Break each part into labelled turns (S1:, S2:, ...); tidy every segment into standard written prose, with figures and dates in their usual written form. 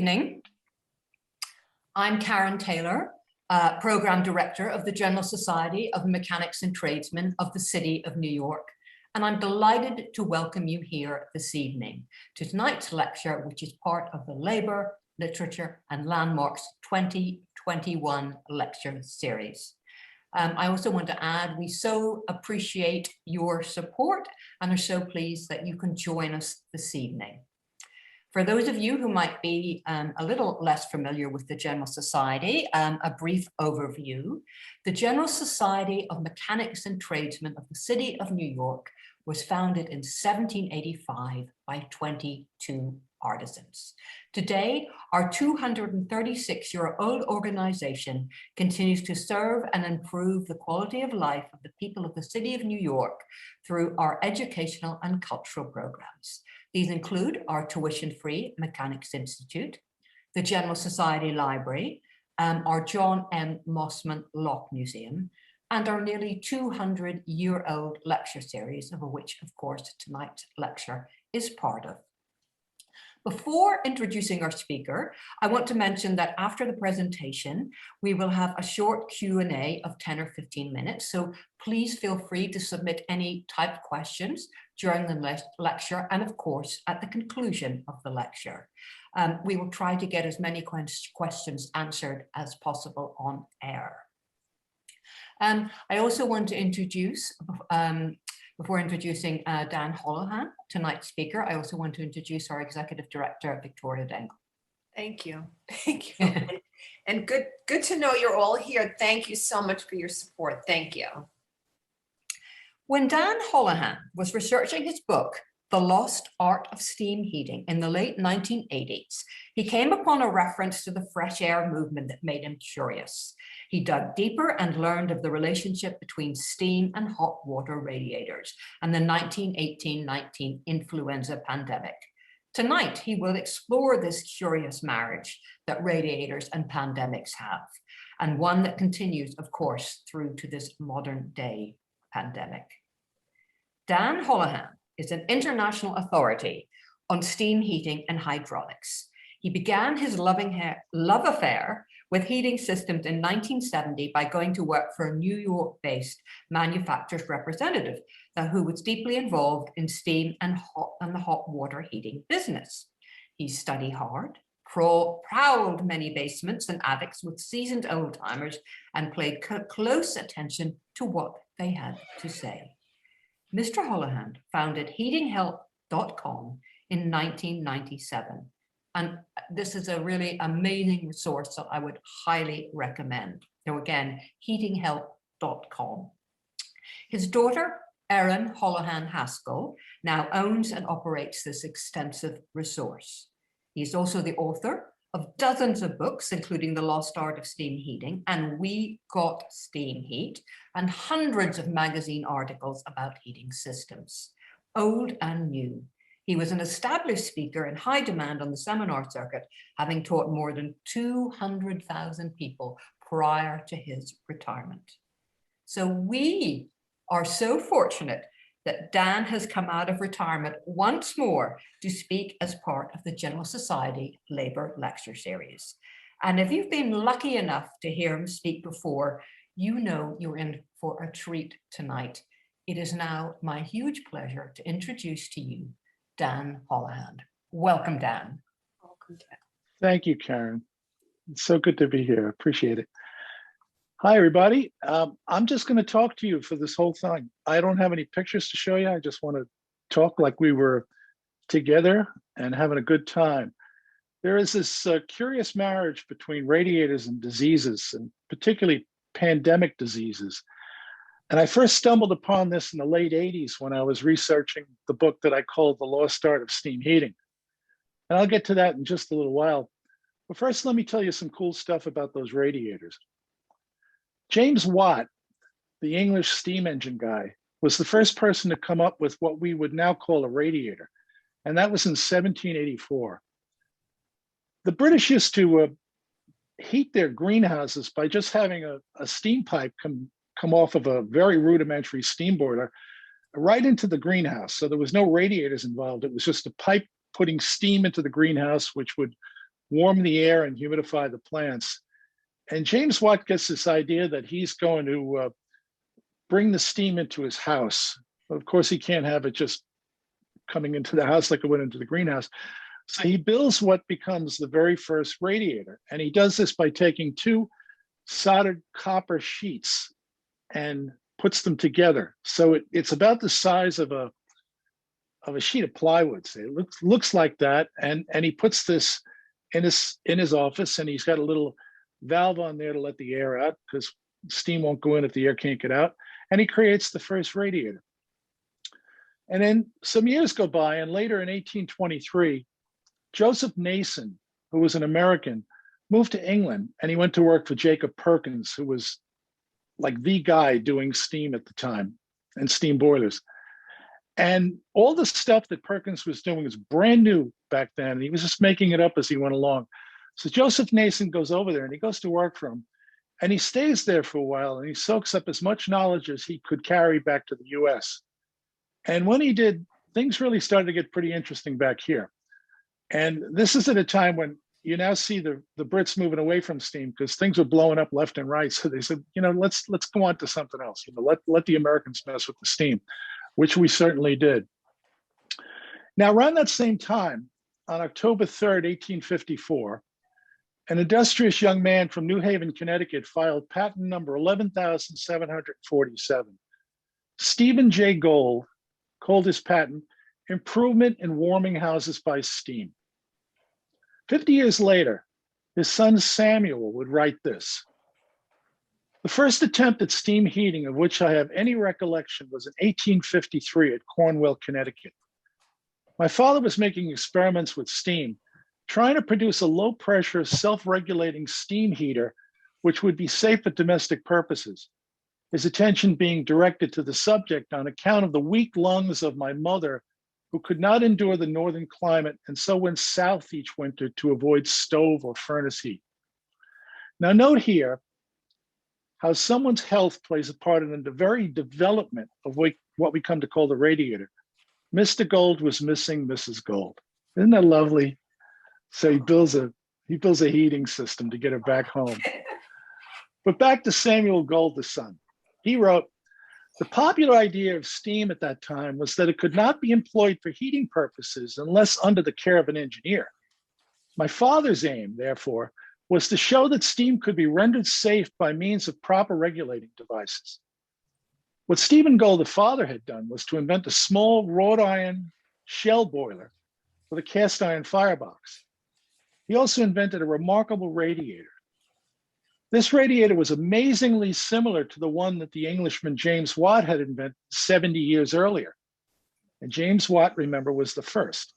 S1: Evening. I'm Karen Taylor, Program Director of the General Society of Mechanics and Tradesmen of the City of New York, and I'm delighted to welcome you here this evening to tonight's lecture, which is part of the Labour, Literature and Landmarks 2021 lecture series. I also want to add, we so appreciate your support and are so pleased that you can join us this evening. For those of you who might be a little less familiar with the General Society, a brief overview. The General Society of Mechanics and Tradesmen of the City of New York was founded in 1785 by 22 artisans. Today, our 236-year-old organization continues to serve and improve the quality of life of the people of the City of New York through our educational and cultural programs. These include our tuition-free Mechanics Institute, the General Society Library, our John M. Mossman Lock Museum, and our nearly 200-year-old lecture series, of which, of course, tonight's lecture is part of. Before introducing our speaker, I want to mention that after the presentation, we will have a short Q&A of 10 or 15 minutes. So please feel free to submit any type questions during the lecture and of course at the conclusion of the lecture. We will try to get as many questions answered as possible on air. I also want to introduce, before introducing Dan Holohan, tonight's speaker, I also want to introduce our Executive Director, Victoria Dengle.
S2: Thank you. Thank you. And good to know you're all here. Thank you so much for your support. Thank you.
S1: When Dan Holohan was researching his book, The Lost Art of Steam Heating, in the late 1980s, he came upon a reference to the fresh air movement that made him curious. He dug deeper and learned of the relationship between steam and hot water radiators and the 1918-19 Influenza Pandemic. Tonight, he will explore this curious marriage that radiators and pandemics have, and one that continues, of course, through to this modern day pandemic. Dan Holohan is an international authority on steam heating and hydraulics. He began his love affair with heating systems in 1970 by going to work for a New York-based manufacturer's representative who was deeply involved in steam and the hot water heating business. He studied hard, prowled many basements and attics with seasoned old-timers, and paid close attention to what they had to say. Mr. Holohan founded heatinghelp.com in 1997. And this is a really amazing resource that I would highly recommend. So again, heatinghelp.com. His daughter, Erin Holohan Haskell, now owns and operates this extensive resource. He's also the author of dozens of books, including The Lost Art of Steam Heating and We Got Steam Heat, and hundreds of magazine articles about heating systems, old and new. He was an established speaker in high demand on the seminar circuit, having taught more than 200,000 people prior to his retirement. So we are so fortunate that Dan has come out of retirement once more to speak as part of the General Society Labour Lecture Series. And if you've been lucky enough to hear him speak before, you know you're in for a treat tonight. It is now my huge pleasure to introduce to you Dan Holohan. Welcome, Dan.
S2: Welcome, Dan.
S3: Thank you, Karen. It's so good to be here. Appreciate it. Hi, everybody. I'm just going to talk to you for this whole thing. I don't have any pictures to show you. I just want to talk like we were together and having a good time. There is this curious marriage between radiators and diseases, and particularly pandemic diseases. And I first stumbled upon this in the late 80s when I was researching the book that I called The Lost Art of Steam Heating. And I'll get to that in just a little while. But first, let me tell you some cool stuff about those radiators. James Watt, the English steam engine guy, was the first person to come up with what we would now call a radiator. And that was in 1784. The British used to heat their greenhouses by just having a steam pipe come off of a very rudimentary steam boiler right into the greenhouse. So there was no radiators involved. It was just a pipe putting steam into the greenhouse, which would warm the air and humidify the plants. And James Watt gets this idea that he's going to bring the steam into his house. Of course, he can't have it just coming into the house like it went into the greenhouse. So he builds what becomes the very first radiator. And he does this by taking two soldered copper sheets and puts them together. So it's about the size of a sheet of plywood. Say it looks like that. And he puts this in his office, and he's got a little valve on there to let the air out, because steam won't go in if the air can't get out. And he creates the first radiator. And then some years go by, and later in 1823, Joseph Nason, who was an American, moved to England, and he went to work for Jacob Perkins, who was like the guy doing steam at the time and steam boilers. And all the stuff that Perkins was doing was brand new back then, and he was just making it up as he went along. So Joseph Nason goes over there, and he goes to work for him, and he stays there for a while, and he soaks up as much knowledge as he could carry back to the US. And when he did, things really started to get pretty interesting back here. And this is at a time when you now see the Brits moving away from steam, because things were blowing up left and right. So they said, let's go on to something else. Let the Americans mess with the steam, which we certainly did. Now, around that same time, on October 3rd, 1854, an industrious young man from New Haven, Connecticut, filed patent number 11,747. Stephen J. Gould called his patent "Improvement in Warming Houses by Steam." 50 years later, his son Samuel would write this: "The first attempt at steam heating of which I have any recollection was in 1853 at Cornwall, Connecticut. My father was making experiments with steam, trying to produce a low-pressure, self-regulating steam heater which would be safe for domestic purposes. His attention being directed to the subject on account of the weak lungs of my mother, who could not endure the northern climate and so went south each winter to avoid stove or furnace heat." Now note here how someone's health plays a part in the very development of what we come to call the radiator. Mr. Gould was missing Mrs. Gould. Isn't that lovely? So he builds a heating system to get her back home. But back to Samuel Gould, the son. He wrote, "The popular idea of steam at that time was that it could not be employed for heating purposes unless under the care of an engineer. My father's aim, therefore, was to show that steam could be rendered safe by means of proper regulating devices. What Stephen Gould, the father, had done was to invent a small wrought iron shell boiler with a cast iron firebox. He also invented a remarkable radiator. This radiator was amazingly similar to the one that the Englishman James Watt had invented 70 years earlier. And James Watt, remember, was the first.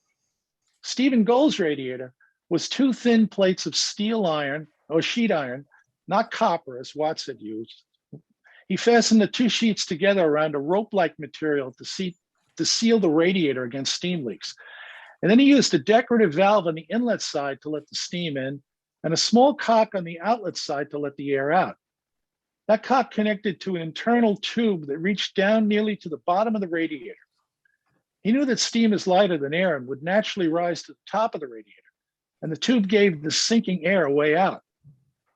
S3: Stephen Gould's radiator was two thin plates of steel iron or sheet iron, not copper as Watts had used. He fastened the two sheets together around a rope-like material to seal the radiator against steam leaks. And then he used a decorative valve on the inlet side to let the steam in, and a small cock on the outlet side to let the air out. That cock connected to an internal tube that reached down nearly to the bottom of the radiator. He knew that steam is lighter than air and would naturally rise to the top of the radiator, and the tube gave the sinking air a way out.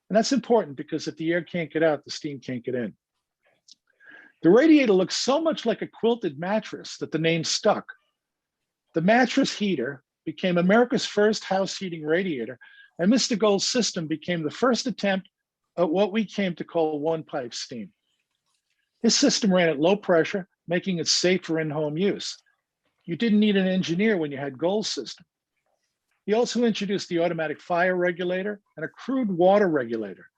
S3: And that's important because if the air can't get out, the steam can't get in. The radiator looks so much like a quilted mattress that the name stuck. The mattress heater became America's first house heating radiator, and Mr. Gould's system became the first attempt at what we came to call one-pipe steam. His system ran at low pressure, making it safe for in-home use. You didn't need an engineer when you had Gould's system. He also introduced the automatic fire regulator and a crude water regulator,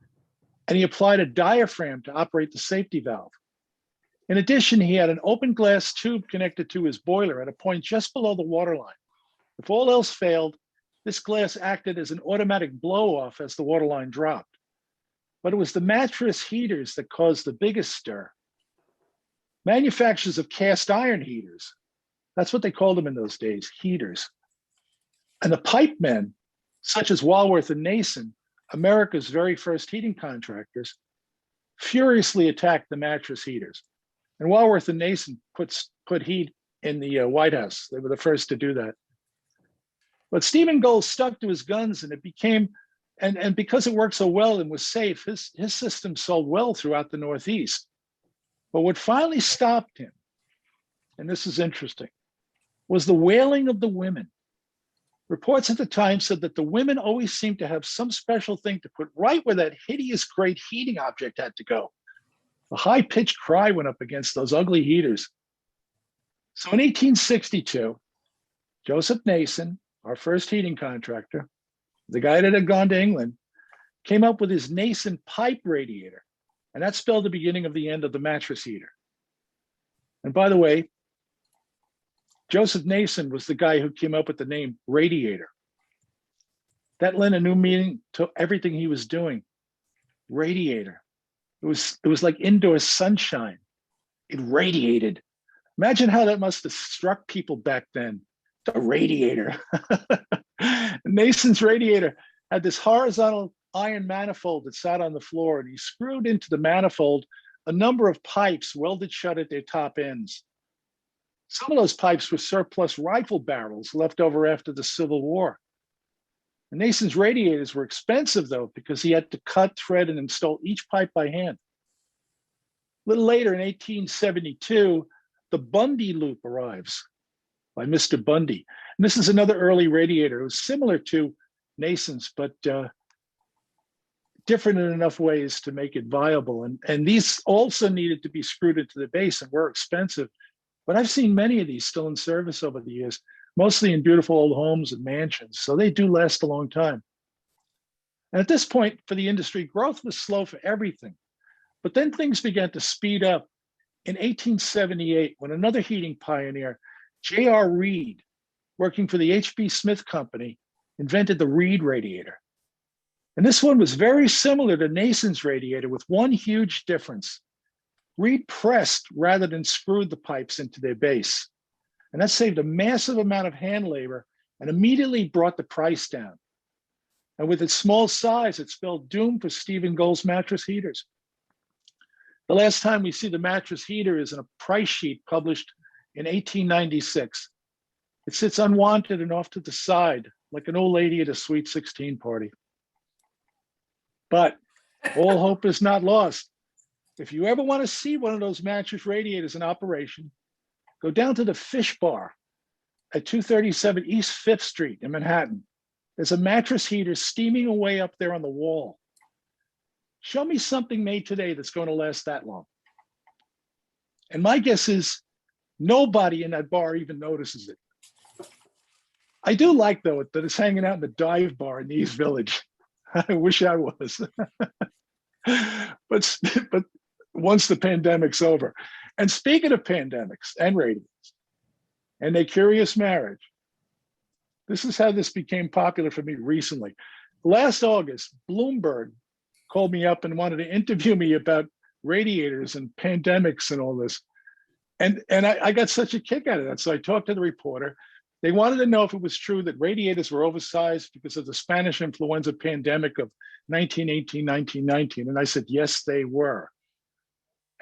S3: and he applied a diaphragm to operate the safety valve. In addition, he had an open glass tube connected to his boiler at a point just below the waterline. If all else failed, this glass acted as an automatic blow-off as the waterline dropped. But it was the mattress heaters that caused the biggest stir. Manufacturers of cast iron heaters, that's what they called them in those days, heaters. And the pipe men, such as Walworth and Nason, America's very first heating contractors, furiously attacked the mattress heaters. And Walworth and Nason put heat in the White House. They were the first to do that. But Stephen Gold stuck to his guns, and it became, and because it worked so well and was safe, his system sold well throughout the Northeast. But what finally stopped him, and this is interesting, was the wailing of the women. Reports at the time said that the women always seemed to have some special thing to put right where that hideous great heating object had to go. A high-pitched cry went up against those ugly heaters. So in 1862, Joseph Nason, our first heating contractor, the guy that had gone to England, came up with his Nason pipe radiator. And that spelled the beginning of the end of the mattress heater. And by the way, Joseph Nason was the guy who came up with the name Radiator. That lent a new meaning to everything he was doing. Radiator. It was like indoor sunshine. It radiated. Imagine how that must have struck people back then. The radiator. Nason's radiator had this horizontal iron manifold that sat on the floor, and he screwed into the manifold a number of pipes welded shut at their top ends. Some of those pipes were surplus rifle barrels left over after the Civil War. And Nason's radiators were expensive, though, because he had to cut, thread, and install each pipe by hand. A little later, in 1872, the Bundy loop arrives by Mr. Bundy. And this is another early radiator. It was similar to Nason's, but different in enough ways to make it viable. And these also needed to be screwed into the base and were expensive. But I've seen many of these still in service over the years, mostly in beautiful old homes and mansions. So they do last a long time. And at this point for the industry, growth was slow for everything. But then things began to speed up in 1878 when another heating pioneer, J.R. Reed, working for the H.B. Smith Company, invented the Reed radiator. And this one was very similar to Nason's radiator with one huge difference. Reed pressed rather than screwed the pipes into their base. And that saved a massive amount of hand labor and immediately brought the price down. And with its small size, it spelled doom for Stephen Gold's mattress heaters. The last time we see the mattress heater is in a price sheet published in 1896. It sits unwanted and off to the side, like an old lady at a sweet 16 party. But all hope is not lost. If you ever want to see one of those mattress radiators in operation, go down to the Fish Bar at 237 East 5th Street in Manhattan. There's a mattress heater steaming away up there on the wall. Show me something made today that's going to last that long. And my guess is nobody in that bar even notices it. I do like, though, that it's hanging out in the dive bar in the East Village. I wish I was. but once the pandemic's over. And speaking of pandemics and radios and their curious marriage, this is how this became popular for me recently. Last August, Bloomberg called me up and wanted to interview me about radiators and pandemics and all this. And I got such a kick out of that. So I talked to the reporter. They wanted to know if it was true that radiators were oversized because of the Spanish Influenza pandemic of 1918, 1919. And I said, yes, they were.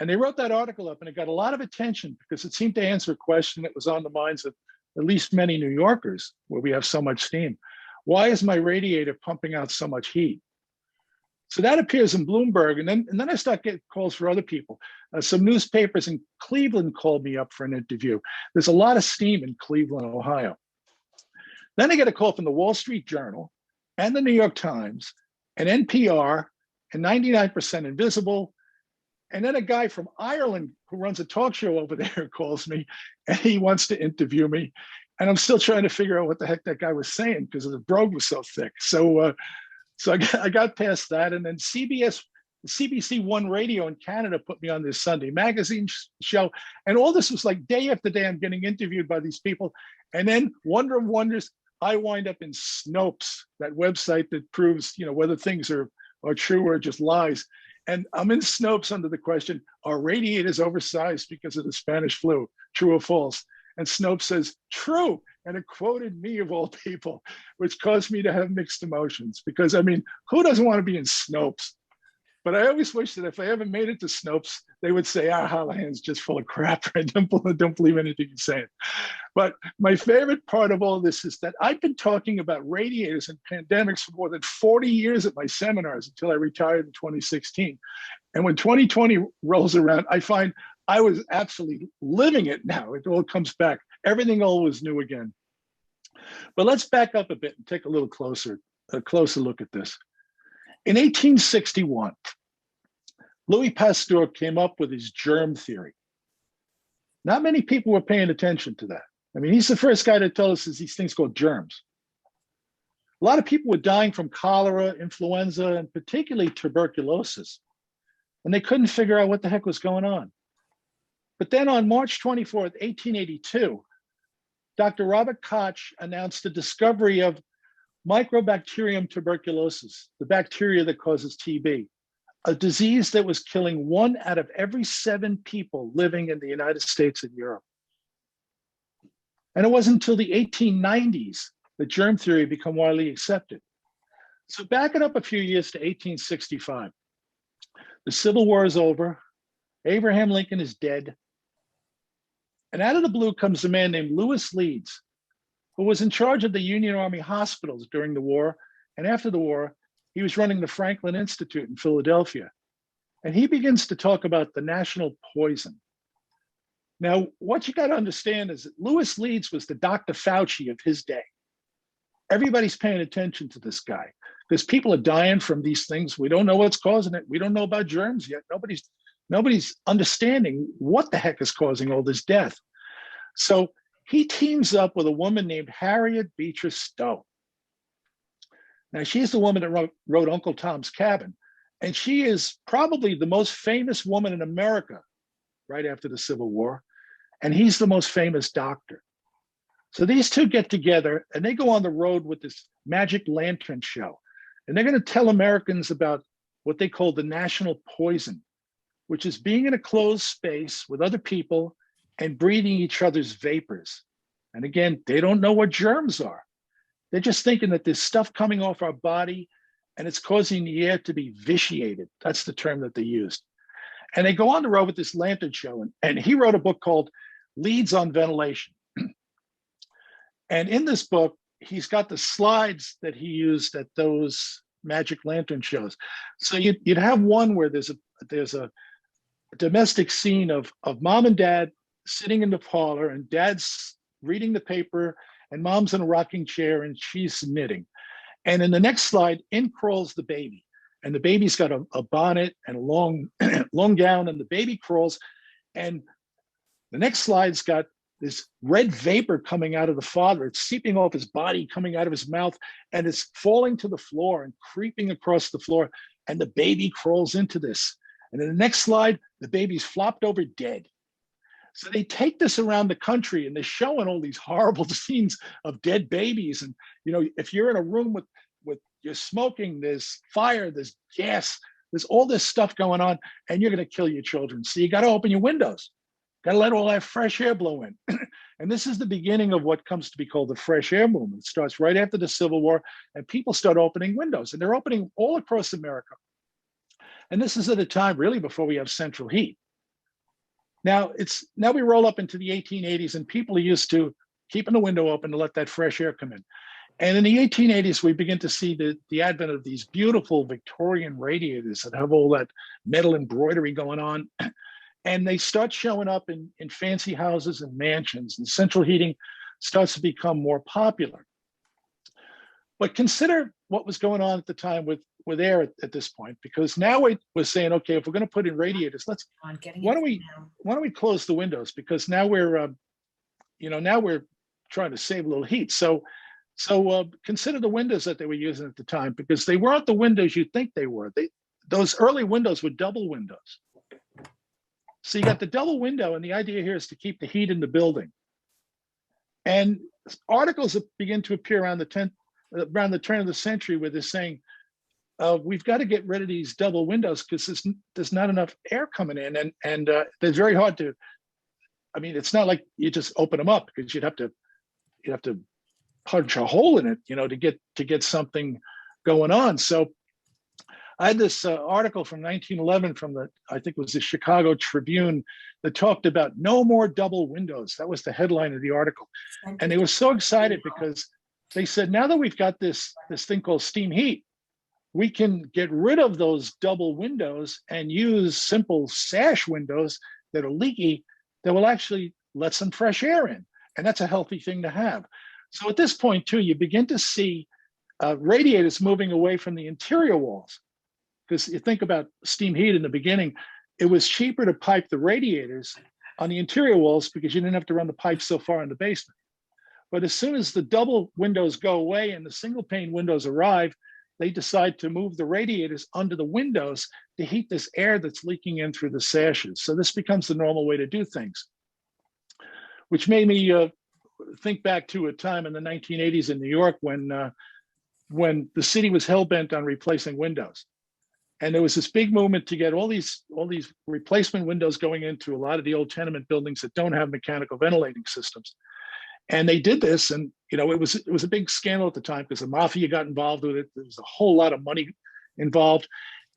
S3: And they wrote that article up, and it got a lot of attention because it seemed to answer a question that was on the minds of at least many New Yorkers, where we have so much steam. Why is my radiator pumping out so much heat? So that appears in Bloomberg, and then I start getting calls for other people. Some newspapers in Cleveland called me up for an interview. There's a lot of steam in Cleveland, Ohio. Then I get a call from the Wall Street Journal and the New York Times and NPR and 99% Invisible. And then a guy from Ireland who runs a talk show over there calls me, and he wants to interview me. And I'm still trying to figure out what the heck that guy was saying because the brogue was so thick. So I got past that. And then CBC One Radio in Canada put me on this Sunday magazine show. And all this was like day after day, I'm getting interviewed by these people. And then, wonder of wonders, I wind up in Snopes, that website that proves, whether things are true or just lies. And I'm in Snopes under the question, are radiators oversized because of the Spanish flu? True or false? And Snopes says, true. And it quoted me of all people, which caused me to have mixed emotions because, who doesn't want to be in Snopes? But I always wish that if I ever made it to Snopes, they would say, Holohan's just full of crap. I don't believe anything he's saying. But my favorite part of all this is that I've been talking about radiators and pandemics for more than 40 years at my seminars until I retired in 2016. And when 2020 rolls around, I find I was absolutely living it now. It all comes back. Everything always new again. But let's back up a bit and take a closer look at this. In 1861, Louis Pasteur came up with his germ theory. Not many people were paying attention to that. I mean, he's the first guy to tell us these things called germs. A lot of people were dying from cholera, influenza, and particularly tuberculosis. And they couldn't figure out what the heck was going on. But then on March 24th, 1882, Dr. Robert Koch announced the discovery of Mycobacterium tuberculosis, the bacteria that causes TB, a disease that was killing 1 out of every 7 people living in the United States and Europe. And it wasn't until the 1890s that germ theory became widely accepted. So back it up a few years to 1865. The Civil War is over. Abraham Lincoln is dead. And out of the blue comes a man named Lewis Leeds, who was in charge of the Union Army hospitals during the war. And after the war, he was running the Franklin Institute in Philadelphia. And he begins to talk about the national poison. Now, what you got to understand is that Lewis Leeds was the Dr. Fauci of his day. Everybody's paying attention to this guy because people are dying from these things. We don't know what's causing it. We don't know about germs yet. Nobody's understanding what the heck is causing all this death. So he teams up with a woman named Harriet Beecher Stowe. Now, she's the woman that wrote Uncle Tom's Cabin. And she is probably the most famous woman in America right after the Civil War. And he's the most famous doctor. So these two get together and they go on the road with this magic lantern show. And they're going to tell Americans about what they call the national poison, which is being in a closed space with other people and breathing each other's vapors. And again, they don't know what germs are. They're just thinking that there's stuff coming off our body and it's causing the air to be vitiated. That's the term that they used. And they go on the road with this lantern show. And he wrote a book called Leads on Ventilation. And in this book, he's got the slides that he used at those magic lantern shows. So you'd have one where there's a domestic scene of mom and dad sitting in the parlor, and dad's reading the paper, and mom's in a rocking chair, and she's knitting. And in the next slide, in crawls the baby. And the baby's got a bonnet and a long, long gown, and the baby crawls. And the next slide's got this red vapor coming out of the father. It's seeping off his body, coming out of his mouth, and it's falling to the floor and creeping across the floor. And the baby crawls into this. And in the next slide, the baby's flopped over dead. So they take this around the country and they're showing all these horrible scenes of dead babies. And, you know, if you're in a room with you're smoking, there's fire, there's gas, there's all this stuff going on, and you're going to kill your children. So you got to open your windows. Got to let all that fresh air blow in. And this is the beginning of what comes to be called the fresh air movement. It starts right after the Civil War, and people start opening windows, and they're opening all across America. And this is at a time really before we have central heat. Now we roll up into the 1880s, and people are used to keeping the window open to let that fresh air come in. And in the 1880s, we begin to see the advent of these beautiful Victorian radiators that have all that metal embroidery going on. And they start showing up in fancy houses and mansions, and central heating starts to become more popular. But consider what was going on at the time with air at this point, because now we're saying, okay, if we're going to put in radiators, why don't we close the windows? Because now we're trying to save a little heat. So consider the windows that they were using at the time, because they weren't the windows you think they were. Those early windows were double windows. So you got the double window, and the idea here is to keep the heat in the building. And articles begin to appear around the turn of the century where they're saying, we've got to get rid of these double windows because there's not enough air coming in, and it's very hard to. I mean, it's not like you just open them up, because you'd have to punch a hole in it, to get something going on. So I had this article from 1911 from I think it was the Chicago Tribune, that talked about no more double windows. That was the headline of the article. And they were so excited because they said, now that we've got this thing called steam heat, we can get rid of those double windows and use simple sash windows that are leaky that will actually let some fresh air in. And that's a healthy thing to have. So at this point too, you begin to see radiators moving away from the interior walls. Because you think about steam heat in the beginning, it was cheaper to pipe the radiators on the interior walls because you didn't have to run the pipes so far in the basement. But as soon as the double windows go away and the single pane windows arrive, they decide to move the radiators under the windows to heat this air that's leaking in through the sashes. So this becomes the normal way to do things, which made me think back to a time in the 1980s in New York when the city was hell-bent on replacing windows. And there was this big movement to get all these replacement windows going into a lot of the old tenement buildings that don't have mechanical ventilating systems. And they did this, and it was a big scandal at the time because the mafia got involved with it. There was a whole lot of money involved,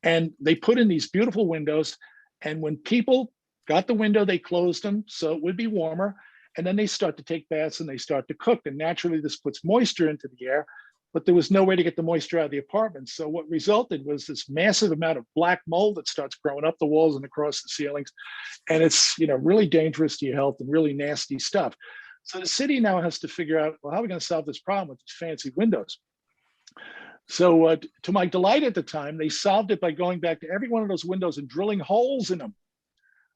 S3: and they put in these beautiful windows. And when people got the window, they closed them so it would be warmer, and then they start to take baths and they start to cook. And naturally, this puts moisture into the air, but there was no way to get the moisture out of the apartment. So what resulted was this massive amount of black mold that starts growing up the walls and across the ceilings, and it's really dangerous to your health and really nasty stuff. So the city now has to figure out, well, how are we going to solve this problem with these fancy windows? So to my delight at the time, they solved it by going back to every one of those windows and drilling holes in them.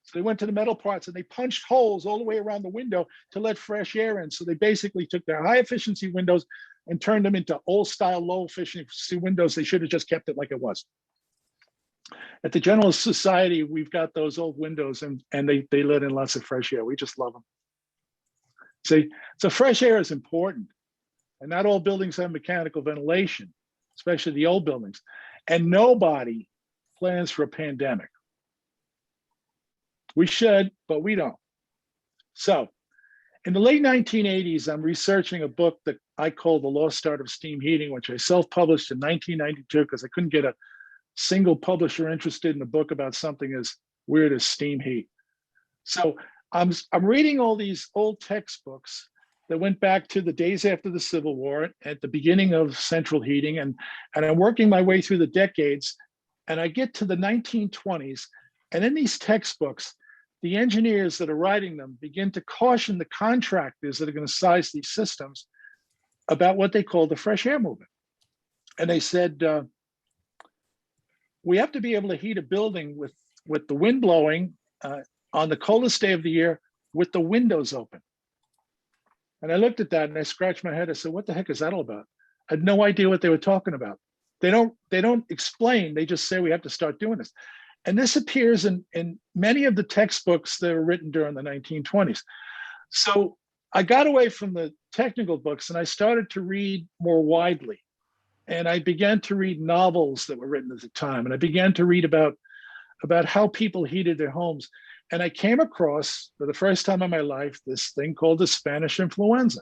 S3: So they went to the metal parts and they punched holes all the way around the window to let fresh air in. So they basically took their high efficiency windows and turned them into old style, low efficiency windows. They should have just kept it like it was. At the General Society, we've got those old windows and they let in lots of fresh air. We just love them. See, so fresh air is important, and not all buildings have mechanical ventilation, especially the old buildings. And nobody plans for a pandemic. We should, but we don't. So in the late 1980s, I'm researching a book that I call The Lost Art of Steam Heating, which I self-published in 1992 because I couldn't get a single publisher interested in a book about something as weird as steam heat. So I'm reading all these old textbooks that went back to the days after the Civil War at the beginning of central heating, and I'm working my way through the decades, and I get to the 1920s, and in these textbooks, the engineers that are writing them begin to caution the contractors that are going to size these systems about what they call the fresh air movement. And they said, we have to be able to heat a building with the wind blowing on the coldest day of the year with the windows open. And I looked at that and I scratched my head. I said, what the heck is that all about? I had no idea what they were talking about. They don't explain. They just say we have to start doing this. And this appears in many of the textbooks that were written during the 1920s. So I got away from the technical books and I started to read more widely. And I began to read novels that were written at the time. And I began to read about how people heated their homes. And I came across, for the first time in my life, this thing called the Spanish Influenza,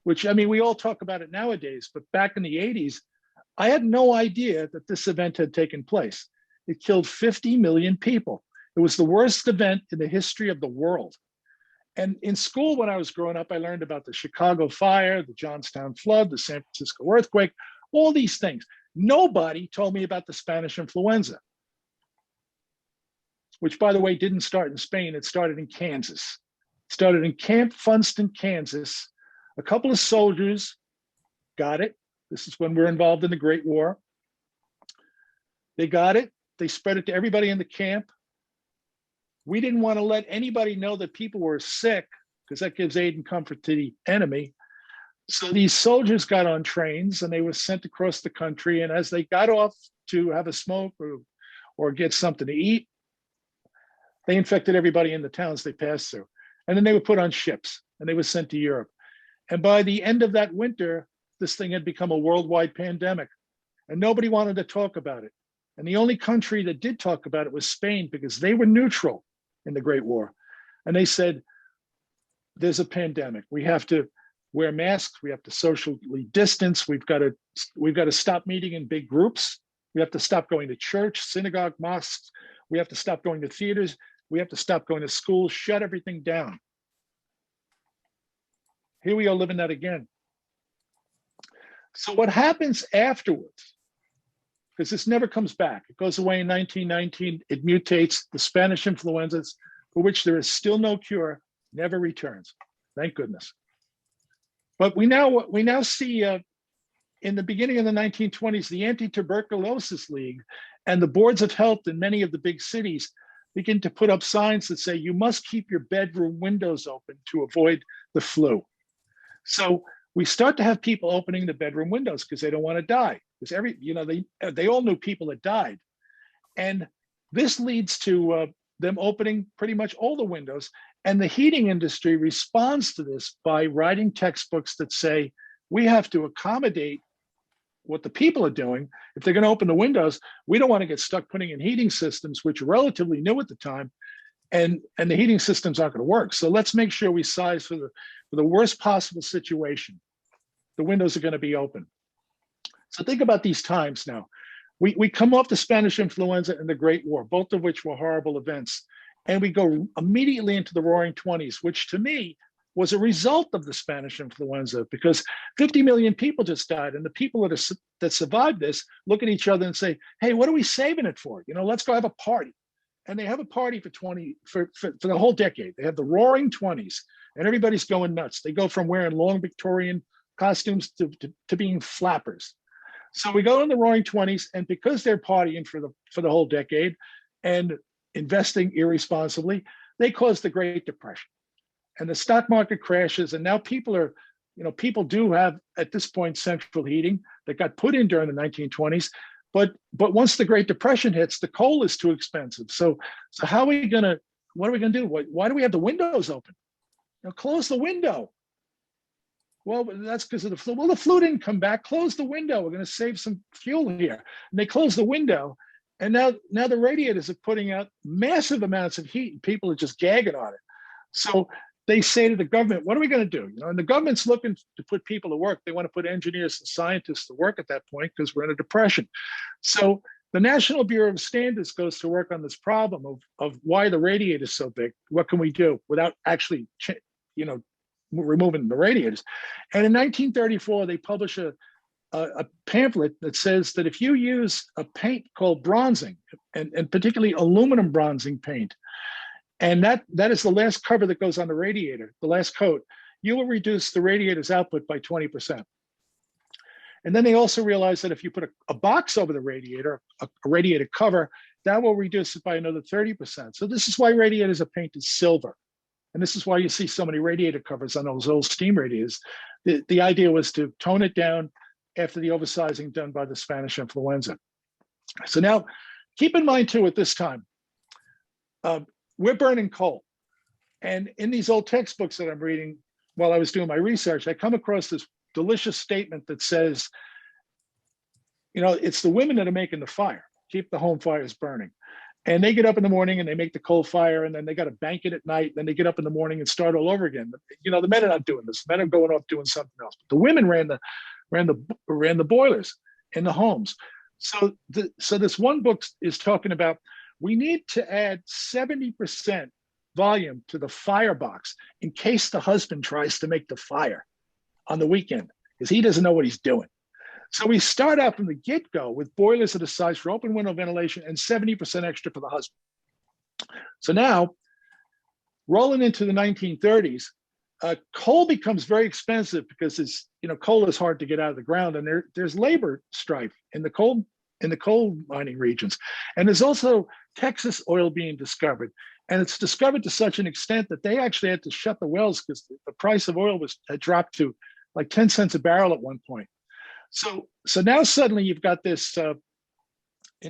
S3: which, I mean, we all talk about it nowadays, but back in the 80s, I had no idea that this event had taken place. It killed 50 million people. It was the worst event in the history of the world. And in school, when I was growing up, I learned about the Chicago fire, the Johnstown flood, the San Francisco earthquake, all these things. Nobody told me about the Spanish influenza, which, by the way, didn't start in Spain. It started in Kansas. It started in Camp Funston, Kansas. A couple of soldiers got it. This is when we're involved in the Great War. They got it. They spread it to everybody in the camp. We didn't want to let anybody know that people were sick because that gives aid and comfort to the enemy. So these soldiers got on trains and they were sent across the country. And as they got off to have a smoke or get something to eat, they infected everybody in the towns they passed through. And then they were put on ships and they were sent to Europe. And by the end of that winter, this thing had become a worldwide pandemic and nobody wanted to talk about it. And the only country that did talk about it was Spain because they were neutral in the Great War. And they said, there's a pandemic. We have to wear masks. We have to socially distance. We've got to stop meeting in big groups We have to stop going to church, synagogue, mosques. We have to stop going to theaters. We have to stop going to schools, shut everything down. Here we are living that again. So what happens afterwards, because this never comes back, it goes away in 1919, it mutates, the Spanish influenzas, for which there is still no cure, never returns. Thank goodness. But we now see in the beginning of the 1920s, the Anti-tuberculosis League and the boards of health in many of the big cities begin to put up signs that say you must keep your bedroom windows open to avoid the flu. So we start to have people opening the bedroom windows because they don't want to die. Because they all knew people that died, and this leads to them opening pretty much all the windows. And the heating industry responds to this by writing textbooks that say we have to accommodate what the people are doing. If they're going to open the windows, we don't want to get stuck putting in heating systems, which were relatively new at the time, and the heating systems aren't going to work. So let's make sure we size for the worst possible situation. The windows are going to be open. So think about these times now. We come off the Spanish influenza and the Great War, both of which were horrible events. And we go immediately into the Roaring 20s, which to me was a result of the Spanish influenza, because 50 million people just died. And the people that survived this look at each other and say, hey, what are we saving it for? Let's go have a party. And they have a party for the whole decade. They have the Roaring 20s, and everybody's going nuts. They go from wearing long Victorian costumes to being flappers. So we go in the Roaring 20s, and because they're partying for the whole decade and investing irresponsibly, they cause the Great Depression, and the stock market crashes. And now people do have at this point central heating that got put in during the 1920s, but once the Great Depression hits, the coal is too expensive. So what are we gonna do? Why do we have the windows open? Close the window. Well, that's because of the flu. Well, the flu didn't come back. Close the window. We're going to save some fuel here. And they close the window, and now the radiators are putting out massive amounts of heat, and people are just gagging on it. So they say to the government, what are we going to do? And the government's looking to put people to work. They want to put engineers and scientists to work at that point because we're in a depression. So the National Bureau of Standards goes to work on this problem of why the radiator is so big. What can we do without actually, removing the radiators? And in 1934, they publish a pamphlet that says that if you use a paint called bronzing, and particularly aluminum bronzing paint, and that is the last cover that goes on the radiator, the last coat, you will reduce the radiator's output by 20%. And then they also realized that if you put a box over the radiator, a radiator cover, that will reduce it by another 30%. So this is why radiators are painted silver. And this is why you see so many radiator covers on those old steam radiators. The idea was to tone it down after the oversizing done by the Spanish influenza. So now, keep in mind too, at this time, we're burning coal. And in these old textbooks that I'm reading while I was doing my research, I come across this delicious statement that says, it's the women that are making the fire, keep the home fires burning. And they get up in the morning and they make the coal fire, and then they got to bank it at night. Then they get up in the morning and start all over again. The men are not doing this. The men are going off doing something else. But the women ran the boilers in the homes. So this one book is talking about we need to add 70% volume to the firebox in case the husband tries to make the fire on the weekend, because he doesn't know what he's doing. So we start out from the get-go with boilers that are sized for open window ventilation and 70% extra for the husband. So now, rolling into the 1930s, coal becomes very expensive because coal is hard to get out of the ground, and there's labor strife in the coal mining regions. And there's also Texas oil being discovered. And it's discovered to such an extent that they actually had to shut the wells because the price of oil had dropped to like 10 cents a barrel at one point. So now suddenly you've got this, in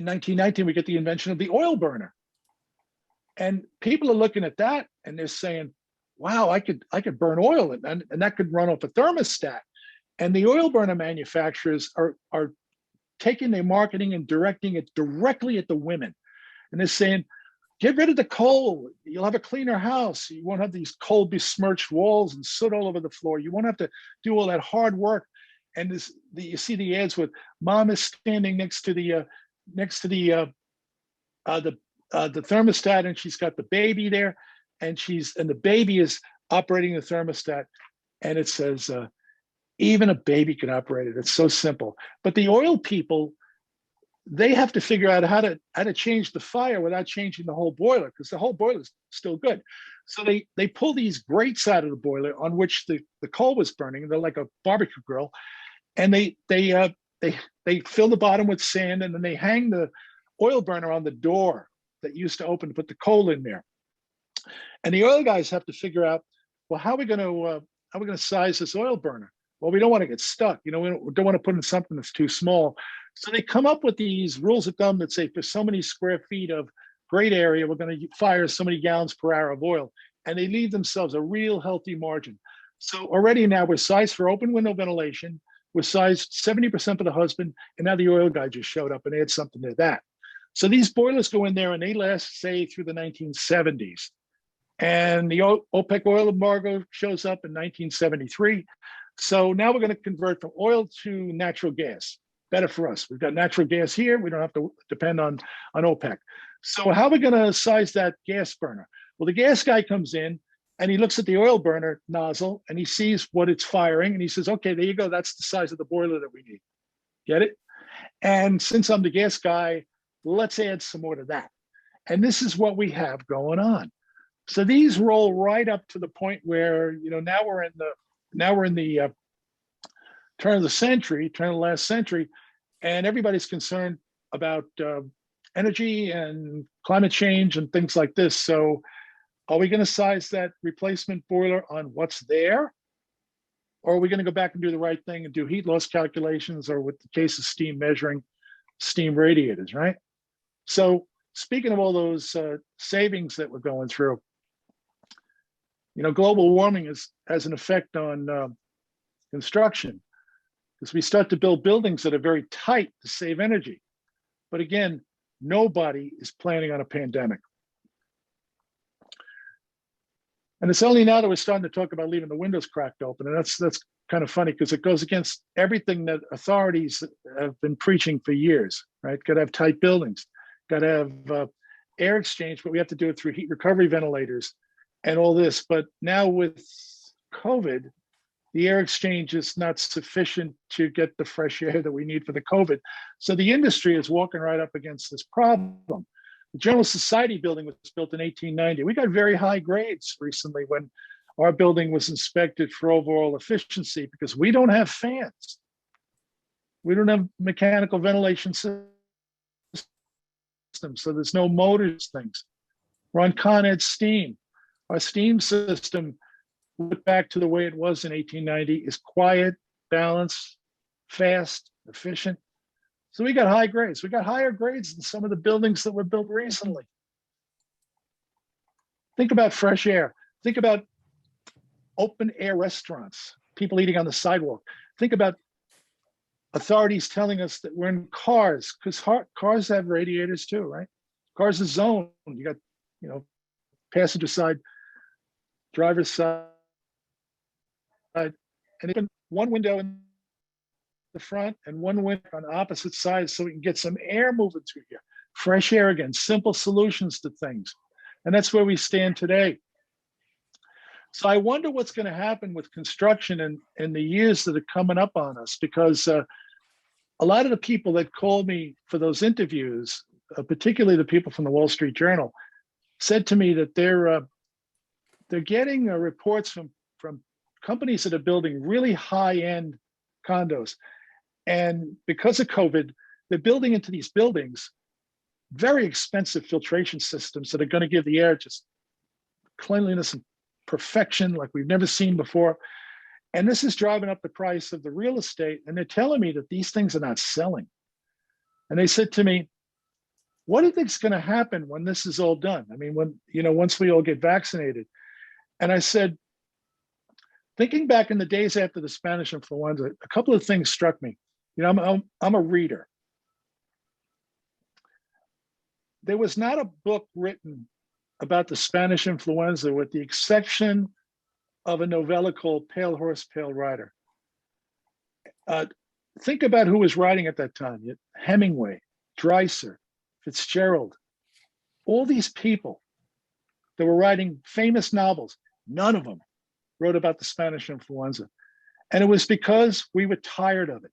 S3: 1919, we get the invention of the oil burner. And people are looking at that and they're saying, wow, I could burn oil and that could run off a thermostat. And the oil burner manufacturers are taking their marketing and directing it directly at the women. And they're saying, get rid of the coal. You'll have a cleaner house. You won't have these coal besmirched walls and soot all over the floor. You won't have to do all that hard work. And you see the ads with mom is standing next to the next to the thermostat, and she's got the baby there, and the baby is operating the thermostat, and it says, even a baby can operate it. It's so simple. But the oil people, they have to figure out how to change the fire without changing the whole boiler, because the whole boiler is still good. So they pull these grates out of the boiler on which the coal was burning. They're like a barbecue grill, and they fill the bottom with sand, and then they hang the oil burner on the door that used to open to put the coal in there. And the oil guys have to figure out, well, how are we going to size this oil burner? Well, we don't want to get stuck. We don't want to put in something that's too small. So they come up with these rules of thumb that say for so many square feet of grate area, we're going to fire so many gallons per hour of oil. And they leave themselves a real healthy margin. So already now we're sized for open window ventilation. We're sized 70% for the husband. And now the oil guy just showed up and add something to that. So these boilers go in there and they last, say, through the 1970s. And the OPEC oil embargo shows up in 1973. So now we're going to convert from oil to natural gas. Better for us. We've got natural gas here. We don't have to depend on OPEC. So how are we going to size that gas burner? Well, the gas guy comes in and he looks at the oil burner nozzle and he sees what it's firing. And he says, okay, there you go. That's the size of the boiler that we need. Get it? And since I'm the gas guy, let's add some more to that. And this is what we have going on. So these roll right up to the point where, now we're in the turn of the last century, and everybody's concerned about energy and climate change and things like this. So are we going to size that replacement boiler on what's there? Or are we going to go back and do the right thing and do heat loss calculations, or with the case of steam, measuring steam radiators, right? So speaking of all those savings that we're going through, global warming has an effect on construction, because we start to build buildings that are very tight to save energy. But again, nobody is planning on a pandemic. And it's only now that we're starting to talk about leaving the windows cracked open. And that's kind of funny, because it goes against everything that authorities have been preaching for years, right? Got to have tight buildings, got to have air exchange, but we have to do it through heat recovery ventilators and all this. But now with COVID, the air exchange is not sufficient to get the fresh air that we need for the COVID. So the industry is walking right up against this problem. The General Society building was built in 1890. We got very high grades recently when our building was inspected for overall efficiency, because we don't have fans. We don't have mechanical ventilation systems, so there's no motors things. We're on Con Ed steam. Our steam system, look back to the way it was in 1890, is quiet, balanced, fast, efficient. So we got high grades. We got higher grades than some of the buildings that were built recently. Think about fresh air. Think about open air restaurants, people eating on the sidewalk. Think about authorities telling us that we're in cars, because cars have radiators too, right? Cars are zoned. You got, passenger side, driver's side, and even one window in the front and one window on opposite sides, so we can get some air moving through here. Fresh air again, simple solutions to things. And that's where we stand today. So I wonder what's going to happen with construction in the years that are coming up on us, because a lot of the people that called me for those interviews, particularly the people from the Wall Street Journal, said to me that they're getting reports from companies that are building really high-end condos. And because of COVID, they're building into these buildings very expensive filtration systems that are going to give the air just cleanliness and perfection like we've never seen before. And this is driving up the price of the real estate. And they're telling me that these things are not selling. And they said to me, what do you think is going to happen when this is all done? I mean, once we all get vaccinated. And I said, thinking back in the days after the Spanish influenza, a couple of things struck me. I'm a reader. There was not a book written about the Spanish influenza, with the exception of a novella called Pale Horse, Pale Rider. Think about who was writing at that time. Hemingway, Dreiser, Fitzgerald, all these people that were writing famous novels, none of them wrote about the Spanish influenza. And it was because we were tired of it.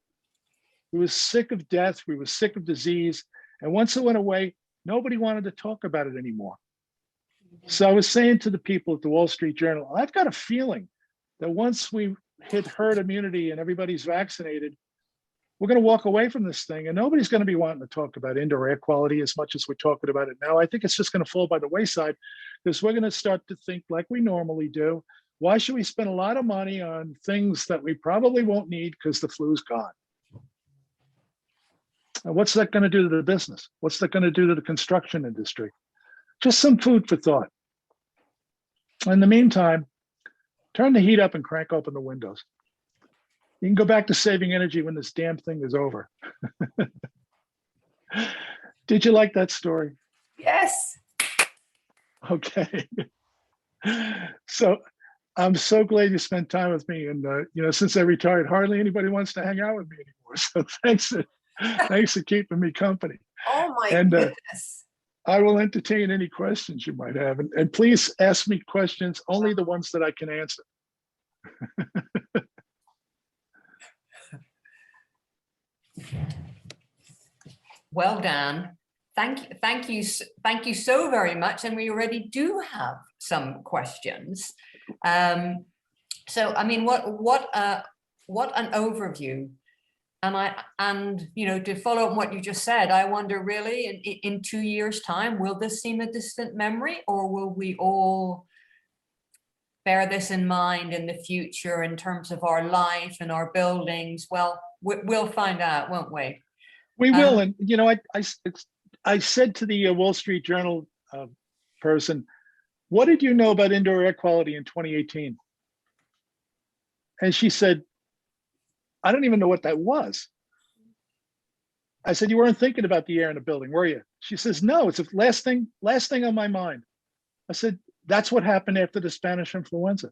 S3: We were sick of death, we were sick of disease. And once it went away, nobody wanted to talk about it anymore. So I was saying to the people at the Wall Street Journal, I've got a feeling that once we hit herd immunity and everybody's vaccinated, we're going to walk away from this thing and nobody's going to be wanting to talk about indoor air quality as much as we're talking about it now. I think it's just going to fall by the wayside because we're going to start to think like we normally do. Why should we spend a lot of money on things that we probably won't need because the flu's gone? And what's that going to do to the business? What's that going to do to the construction industry? Just some food for thought. In the meantime, turn the heat up and crank open the windows. You can go back to saving energy when this damn thing is over. Did you like that story?
S2: Yes.
S3: Okay. So I'm so glad you spent time with me. And, since I retired, hardly anybody wants to hang out with me anymore. So thanks for keeping me company.
S2: Oh my
S3: And,
S2: goodness.
S3: I will entertain any questions you might have. And please ask me questions, only the ones that I can answer.
S1: Well, Dan, thank you so very much. And we already do have some questions. So, I mean, what an overview. And to follow up what you just said, I wonder really in 2 years' time, will this seem a distant memory, or will we all bear this in mind in the future in terms of our life and our buildings? Well, we'll find out, won't we?
S3: We will. And, I said to the Wall Street Journal person, what did you know about indoor air quality in 2018? And she said, I don't even know what that was. I said, you weren't thinking about the air in the building, were you? She says, no, it's the last thing on my mind. I said, that's what happened after the Spanish influenza.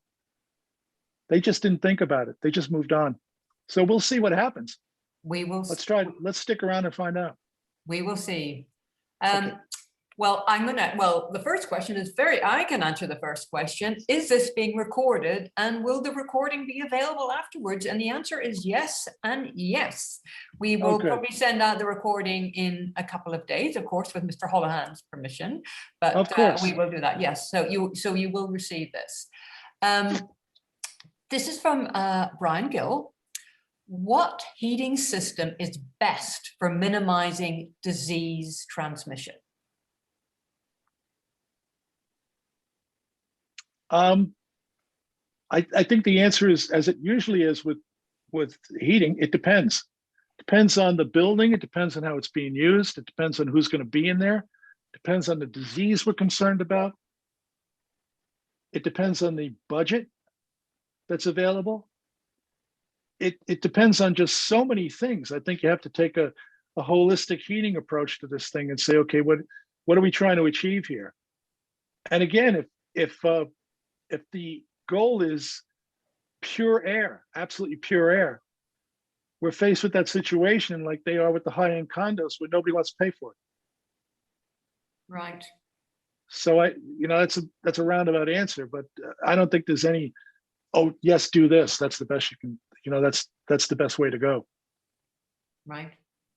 S3: They just didn't think about it. They just moved on. So we'll see what happens.
S1: We will.
S3: Let's stick around and find out.
S1: We will see.
S3: Okay.
S1: Well, the first question is I can answer the first question. Is this being recorded, and will the recording be available afterwards? And the answer is yes and yes. We will probably send out the recording in a couple of days, of course, with Mr. Holohan's permission, but
S3: of course.
S1: we will do that. Yes, so you will receive this. This is from Brian Gill. What heating system is best for minimizing disease transmission?
S3: I think the answer is, as it usually is with heating, it depends. Depends on the building. It depends on how it's being used. It depends on who's going to be in there. Depends on the disease we're concerned about. It depends on the budget that's available. It depends on just so many things. I think you have to take a holistic heating approach to this thing and say, okay, what are we trying to achieve here? And again, if the goal is pure air, absolutely pure air, we're faced with that situation like they are with the high-end condos where nobody wants to pay for it.
S1: Right.
S3: So that's a roundabout answer, but I don't think there's any, oh yes, do this. That's the best you can, that's the best way to go.
S1: Right.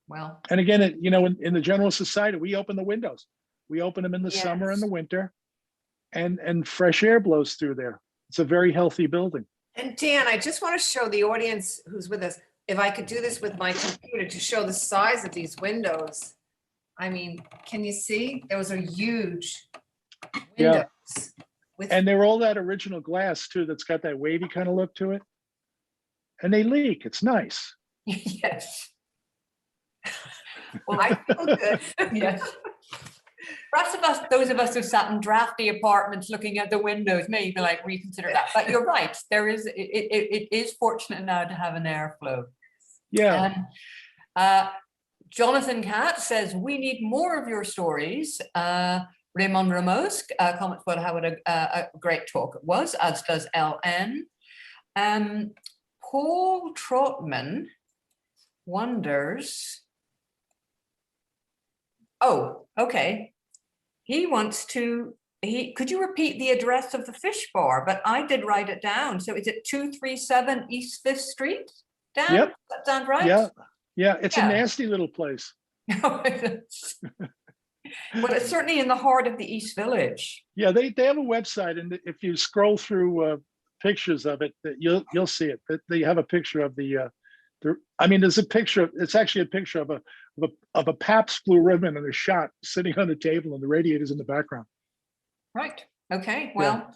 S1: Well.
S3: And again, in the general society, we open the windows. We open them in the summer and the winter. And fresh air blows through there. It's a very healthy building.
S2: And Dan, I just want to show the audience who's with us, if I could do this with my computer to show the size of these windows. I mean, can you see? Those are huge windows.
S3: Yeah. And they're all that original glass too, that's got that wavy kind of look to it. And they leak. It's nice.
S1: Yes.
S2: Well, I feel good.
S1: Yes. Perhaps those of us who sat in drafty apartments looking at the windows maybe reconsider that. But you're right. It is fortunate now to have an airflow.
S3: Yeah.
S1: Jonathan Catt says we need more of your stories. Raymond Ramos comments about how a great talk it was, as does LN. Paul Trotman wonders Oh, okay. He wants to, could you repeat the address of the fish bar? But I did write it down. So is it 237 East Fifth Street? Dan?
S3: Yep.
S1: Does that sound right?
S3: Yeah, yeah, it's a
S1: Yeah.
S3: nasty little place.
S1: Well, it's certainly in the heart of the East Village.
S3: Yeah, they have a website, and if you scroll through pictures of it, that you'll see it. That they have a picture of I mean, there's a picture. It's actually a picture of a Pabst Blue Ribbon and a shot sitting on the table, and the radiators in the background.
S1: Right. Okay. Well,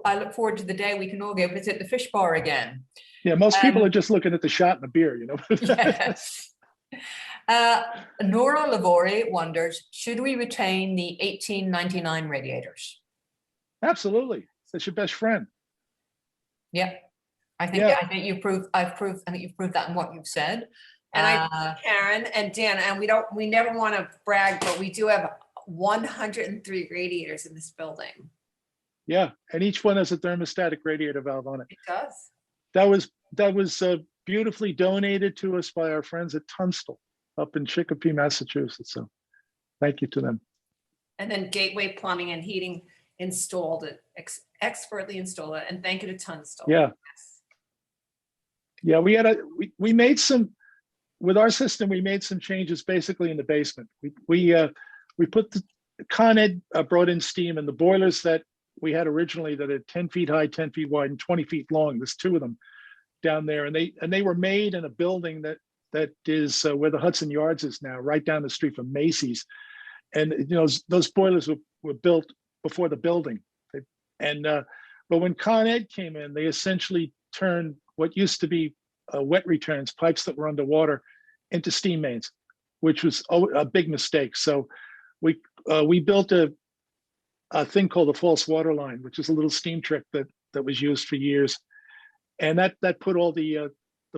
S1: I look forward to the day we can all go visit the fish bar again.
S3: Yeah, most people are just looking at the shot and the beer, you know.
S1: Yes. Nora Lavori wonders, should we retain the 1899 radiators?
S3: Absolutely. That's your best friend.
S1: Yeah. I think you've proved that in what you've said.
S2: And Karen and Dan, and we never want to brag, but we do have 103 radiators in this building.
S3: Yeah, and each one has a thermostatic radiator valve on it.
S2: It does.
S3: That was beautifully donated to us by our friends at Tunstall up in Chicopee, Massachusetts. So thank you to them.
S2: And then Gateway Plumbing and Heating installed it, expertly installed it, and thank you to Tunstall.
S3: Yeah. Yeah, we made some, with our system, we made some changes basically in the basement. We put the Con Ed brought in steam, and the boilers that we had originally that are 10 feet high, 10 feet wide, and 20 feet long. There's two of them down there, and they were made in a building that is where the Hudson Yards is now, right down the street from Macy's. And you know, those boilers were built before the building. But when Con Ed came in, they essentially turned what used to be wet returns, pipes that were underwater, into steam mains, which was a big mistake. So we built a thing called a false water line, which is a little steam trick that was used for years, and that put all the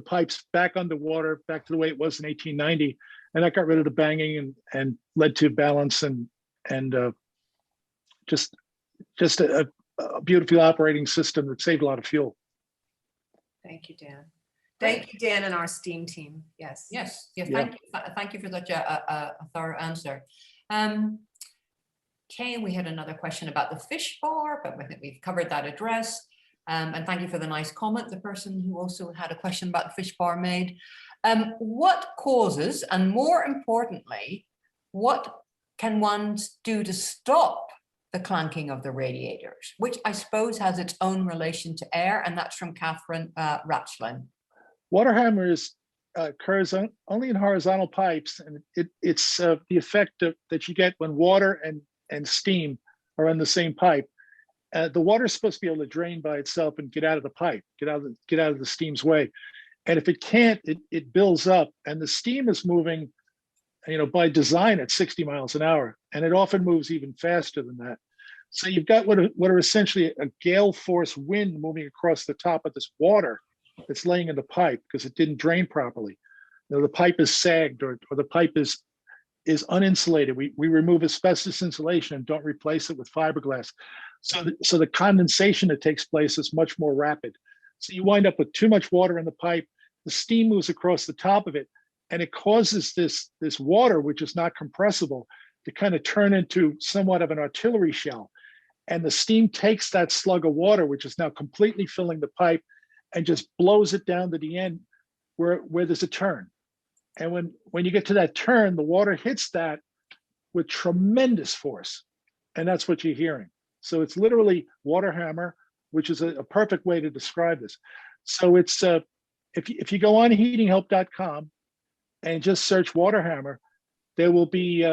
S3: pipes back underwater, back to the way it was in 1890, and that got rid of the banging and led to balance and just a beautifully operating system that saved a lot of fuel.
S2: Thank you, Dan. Thank you, Dan, and our STEAM team. Yes.
S1: Yes.
S3: Yeah.
S1: Thank you for such a thorough answer. Kay, we had another question about the fish bar, but I think we've covered that address. And thank you for the nice comment, the person who also had a question about the fish bar made. What causes, and more importantly, what can one do to stop the clanking of the radiators, which I suppose has its own relation to air, and that's from Catherine Ratchlin.
S3: Water hammers occurs only in horizontal pipes, and it's the effect that you get when water and steam are in the same pipe. The water is supposed to be able to drain by itself and get out of the pipe, get out of the steam's way. And if it can't, it builds up, and the steam is moving, you know, by design at 60 miles an hour, and it often moves even faster than that. So you've got what are essentially a gale force wind moving across the top of this water that's laying in the pipe because it didn't drain properly. You know, the pipe is sagged or the pipe is uninsulated. We remove asbestos insulation and don't replace it with fiberglass. So the condensation that takes place is much more rapid. So you wind up with too much water in the pipe, the steam moves across the top of it, and it causes this water, which is not compressible, to kind of turn into somewhat of an artillery shell. And the steam takes that slug of water, which is now completely filling the pipe, and just blows it down to the end where there's a turn. And when you get to that turn, the water hits that with tremendous force. And that's what you're hearing. So it's literally water hammer, which is a perfect way to describe this. So it's if you go on heatinghelp.com and just search water hammer, there will be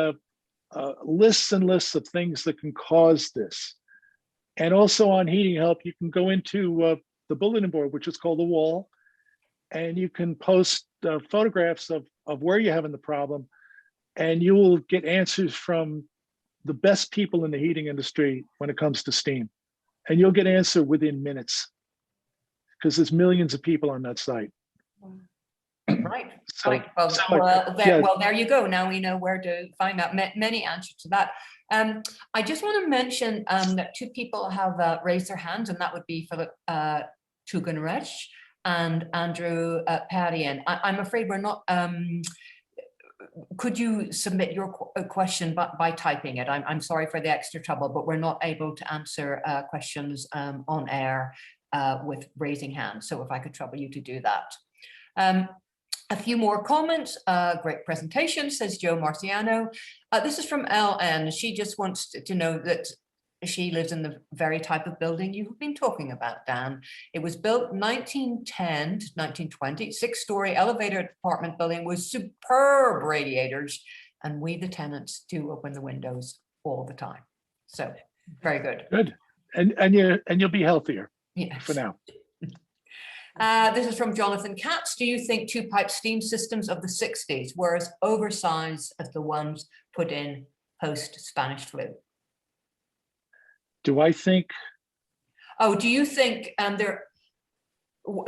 S3: lists and lists of things that can cause this. And also on Heating Help, you can go into the bulletin board, which is called the wall, and you can post photographs of where you're having the problem, and you will get answers from the best people in the heating industry when it comes to steam. And you'll get an answer within minutes because there's millions of people on that site.
S1: Right.
S3: So,
S1: right. Well, there you go. Now we know where to find out many answers to that. I just want to mention that two people have raised their hands, and that would be Philip Tuganresh and Andrew Padian. I'm afraid we're not could you submit your question by typing it? I'm sorry for the extra trouble, but we're not able to answer questions on air with raising hands. So if I could trouble you to do that. A few more comments. Great presentation, says Joe Marciano. This is from LN. She just wants to know that she lives in the very type of building you've been talking about, Dan. It was built 1910 to 1920, 6-story elevated apartment building with superb radiators, and we, the tenants, do open the windows all the time. So very good.
S3: Good, and you'll be healthier.
S1: Yes.
S3: For now.
S1: This is from Jonathan Katz. Do you think two-pipe steam systems of the 60s were as oversized as the ones put in post-Spanish flu?
S3: Do I think?
S1: Oh, do you think there,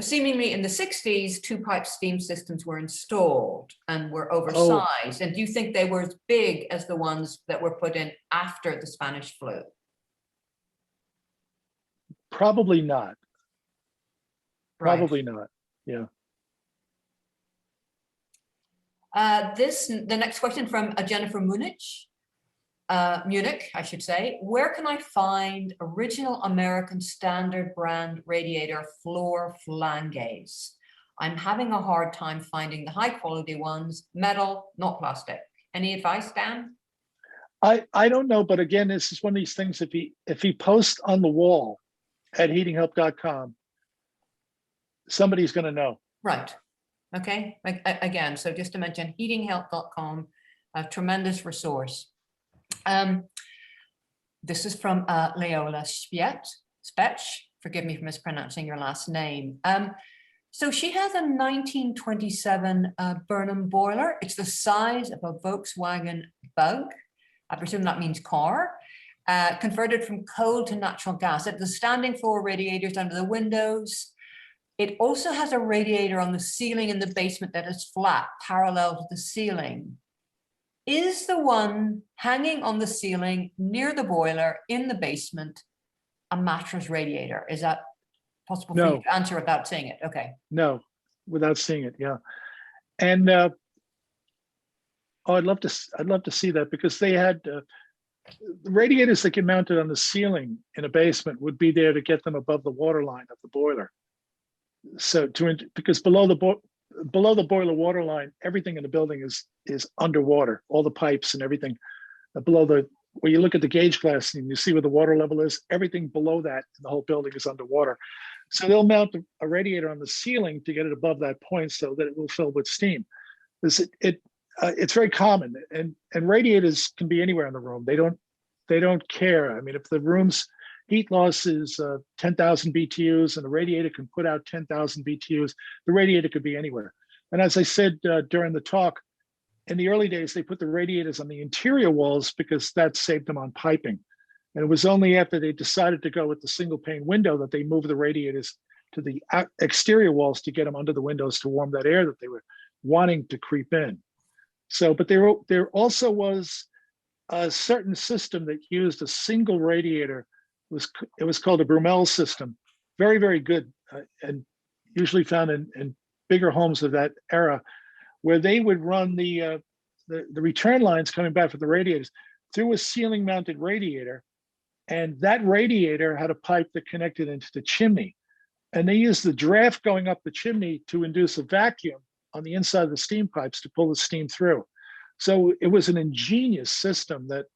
S1: seemingly in the 60s, two-pipe steam systems were installed and were oversized? And do you think they were as big as the ones that were put in after the Spanish flu?
S3: Probably not. Probably
S1: Right.
S3: not. Yeah.
S1: The next question from Jennifer Munich, I should say. Where can I find original American standard brand radiator floor flanges? I'm having a hard time finding the high quality ones, metal, not plastic. Any advice, Dan?
S3: I don't know, but again, this is one of these things. If he posts on the wall at heatinghelp.com, somebody's going to know.
S1: Right. Okay. Again, so just to mention, heatinghelp.com, a tremendous resource. This is from Leola Spetch. Forgive me for mispronouncing your last name. So she has a 1927 Burnham boiler. It's the size of a Volkswagen Bug. I presume that means car. Converted from coal to natural gas. It has the standing floor radiators under the windows. It also has a radiator on the ceiling in the basement that is flat, parallel to the ceiling. Is the one hanging on the ceiling near the boiler in the basement a mattress radiator? Is that possible for you to answer without seeing it? Okay.
S3: No, without seeing it, yeah. And I'd love to see that, because they had the radiators that get mounted on the ceiling in a basement would be there to get them above the water line of the boiler. So because below the boiler water line, everything in the building is underwater. All the pipes and everything below where you look at the gauge glass and you see where the water level is, everything below that in the whole building is underwater. So they'll mount a radiator on the ceiling to get it above that point so that it will fill with steam. It's very common, and radiators can be anywhere in the room. They don't care. I mean, if the room's heat loss is 10,000 BTUs and the radiator can put out 10,000 BTUs, the radiator could be anywhere. And as I said during the talk, in the early days, they put the radiators on the interior walls because that saved them on piping. And it was only after they decided to go with the single pane window that they moved the radiators to the exterior walls to get them under the windows to warm that air that they were wanting to creep in. So, but there also was a certain system that used a single radiator. It was called a Brumel system. Very, very good, and usually found in bigger homes of that era, where they would run the return lines coming back from the radiators through a ceiling mounted radiator. And that radiator had a pipe that connected into the chimney. And they used the draft going up the chimney to induce a vacuum on the inside of the steam pipes to pull the steam through. So it was an ingenious system that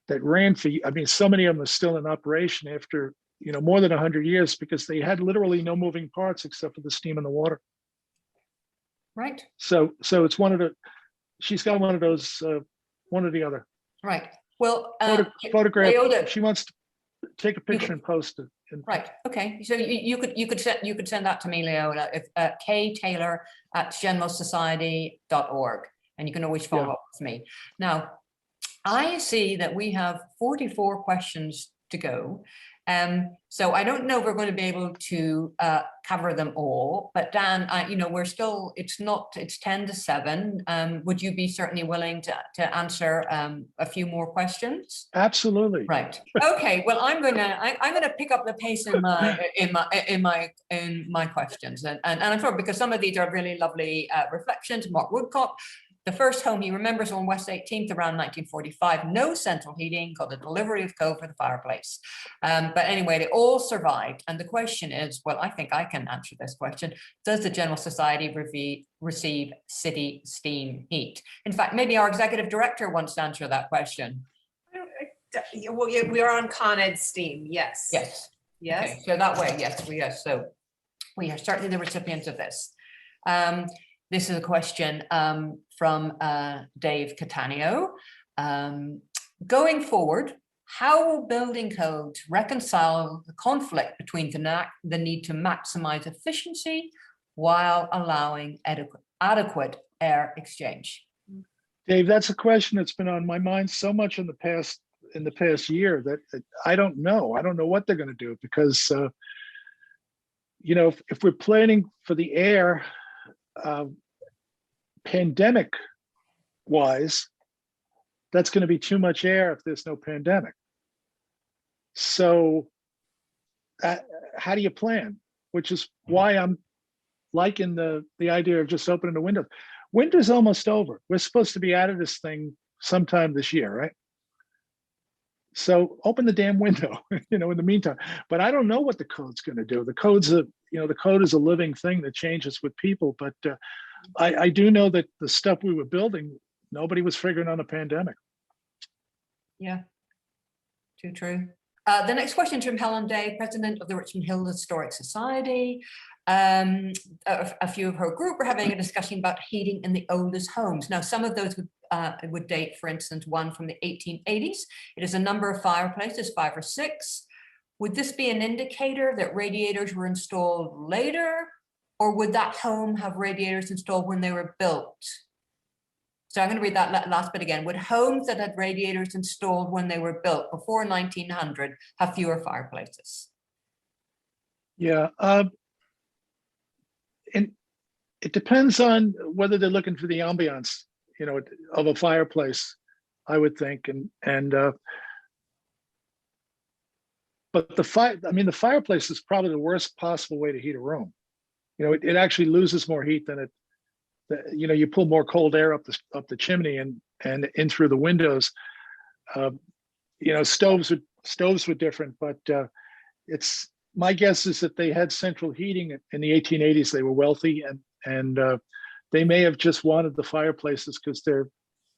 S3: ran for, I mean, so many of them are still in operation after, more than 100 years, because they had literally no moving parts except for the steam and the water.
S1: Right.
S3: So it's she's got one of those, one or the other.
S1: Right. Well,
S3: photograph.
S1: Leola,
S3: if she wants to take a picture and post it.
S1: Right. Okay. So you could send that to me, Leola, if ktaylor@genmosociety.org, and you can always follow up with me. Now, I see that we have 44 questions to go, So I don't know if we're going to be able to cover them all, but Dan, we're still, it's 10 to 7. Would you be certainly willing to answer a few more questions?
S3: Absolutely.
S1: Right. Okay. Well, I'm gonna pick up the pace in my questions, and I'm sorry because some of these are really lovely reflections. Mark Woodcock. The first home he remembers on West 18th around 1945, no central heating, got the delivery of coal for the fireplace. But anyway, they all survived. And the question is, well, I think I can answer this question. Does the General Society receive city steam heat? In fact, maybe our executive director wants to answer that question.
S2: Well, yeah, we are on Con Ed steam, yes.
S1: Yes.
S2: Yes.
S1: Okay, so that way, yes. So we are certainly the recipients of this. This is a question from Dave Cattaneo. Going forward, how will building codes reconcile the conflict between the need to maximize efficiency while allowing adequate air exchange?
S3: Dave, that's a question that's been on my mind so much in the past year that I don't know. I don't know what they're going to do because, if we're planning for the air, pandemic wise, that's going to be too much air if there's no pandemic. So how do you plan? Which is why I'm liking the idea of just opening the windows. Winter's almost over. We're supposed to be out of this thing sometime this year, right? So open the damn window, in the meantime. But I don't know what the code's going to do. The code is a living thing that changes with people. But I do know that the stuff we were building, nobody was figuring on a pandemic.
S1: Yeah, too true. The next question is from Helen Day, president of the Richmond Hill Historic Society. A few of her group are having a discussion about heating in the oldest homes. Now, some of those would date, for instance, one from the 1880s. It is a number of fireplaces, 5 or 6. Would this be an indicator that radiators were installed later, or would that home have radiators installed when they were built? So I'm going to read that last bit again. Would homes that had radiators installed when they were built before 1900 have fewer fireplaces?
S3: Yeah. And it depends on whether they're looking for the ambiance, of a fireplace, I would think. But the fireplace is probably the worst possible way to heat a room. It actually loses more heat than you pull more cold air up the chimney and in through the windows. Stoves were different, but it's my guess is that they had central heating in the 1880s. They were wealthy and they may have just wanted the fireplaces because they're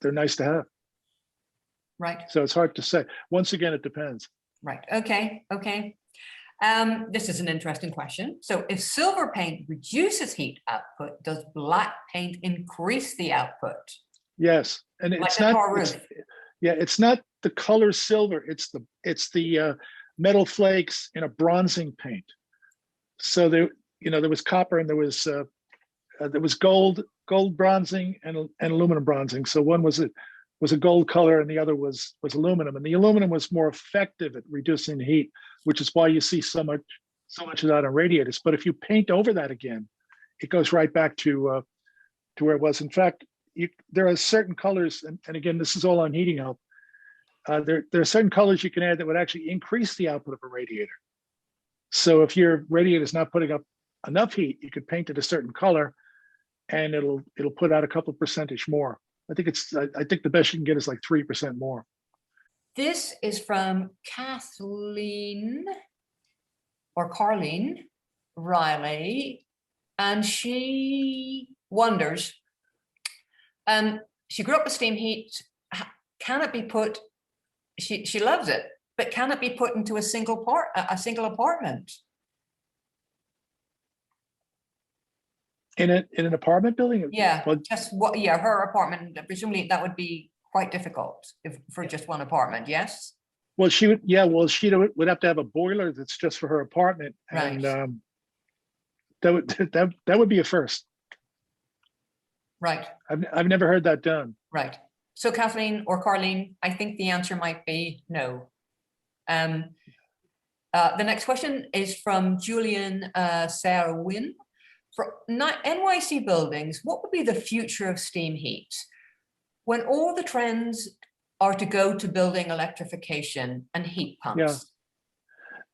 S3: nice to have.
S1: Right.
S3: So it's hard to say. Once again, it depends.
S1: Right. Okay. This is an interesting question. So if silver paint reduces heat output, does black paint increase the output?
S3: Yes. And it's not the color silver. It's the metal flakes in a bronzing paint. So there was copper and there was gold bronzing and aluminum bronzing. So one was a gold color and the other was aluminum. And the aluminum was more effective at reducing the heat, which is why you see so much of that on radiators. But if you paint over that again, it goes right back to where it was. In fact, there are certain colors, and again, this is all on heating help. There are certain colors you can add that would actually increase the output of a radiator. So if your radiator is not putting up enough heat, you could paint it a certain color, and it'll put out a couple of percentage more. I think the best you can get is like 3% more.
S1: This is from Kathleen or Carleen Riley, and she wonders. She grew up with steam heat. Can it be put? She loves it, but can it be put into a single apartment?
S3: In an apartment building?
S1: Yeah,
S3: Well,
S1: her apartment. Presumably that would be quite difficult for just one apartment. Yes.
S3: Well, she would have to have a boiler that's just for her apartment,
S1: Right.
S3: And that would be a first.
S1: Right.
S3: I've never heard that done.
S1: Right. So Kathleen or Carleen, I think the answer might be no. The next question is from Julian Serwin. For NYC buildings, what would be the future of steam heat? When all the trends are to go to building electrification and heat pumps.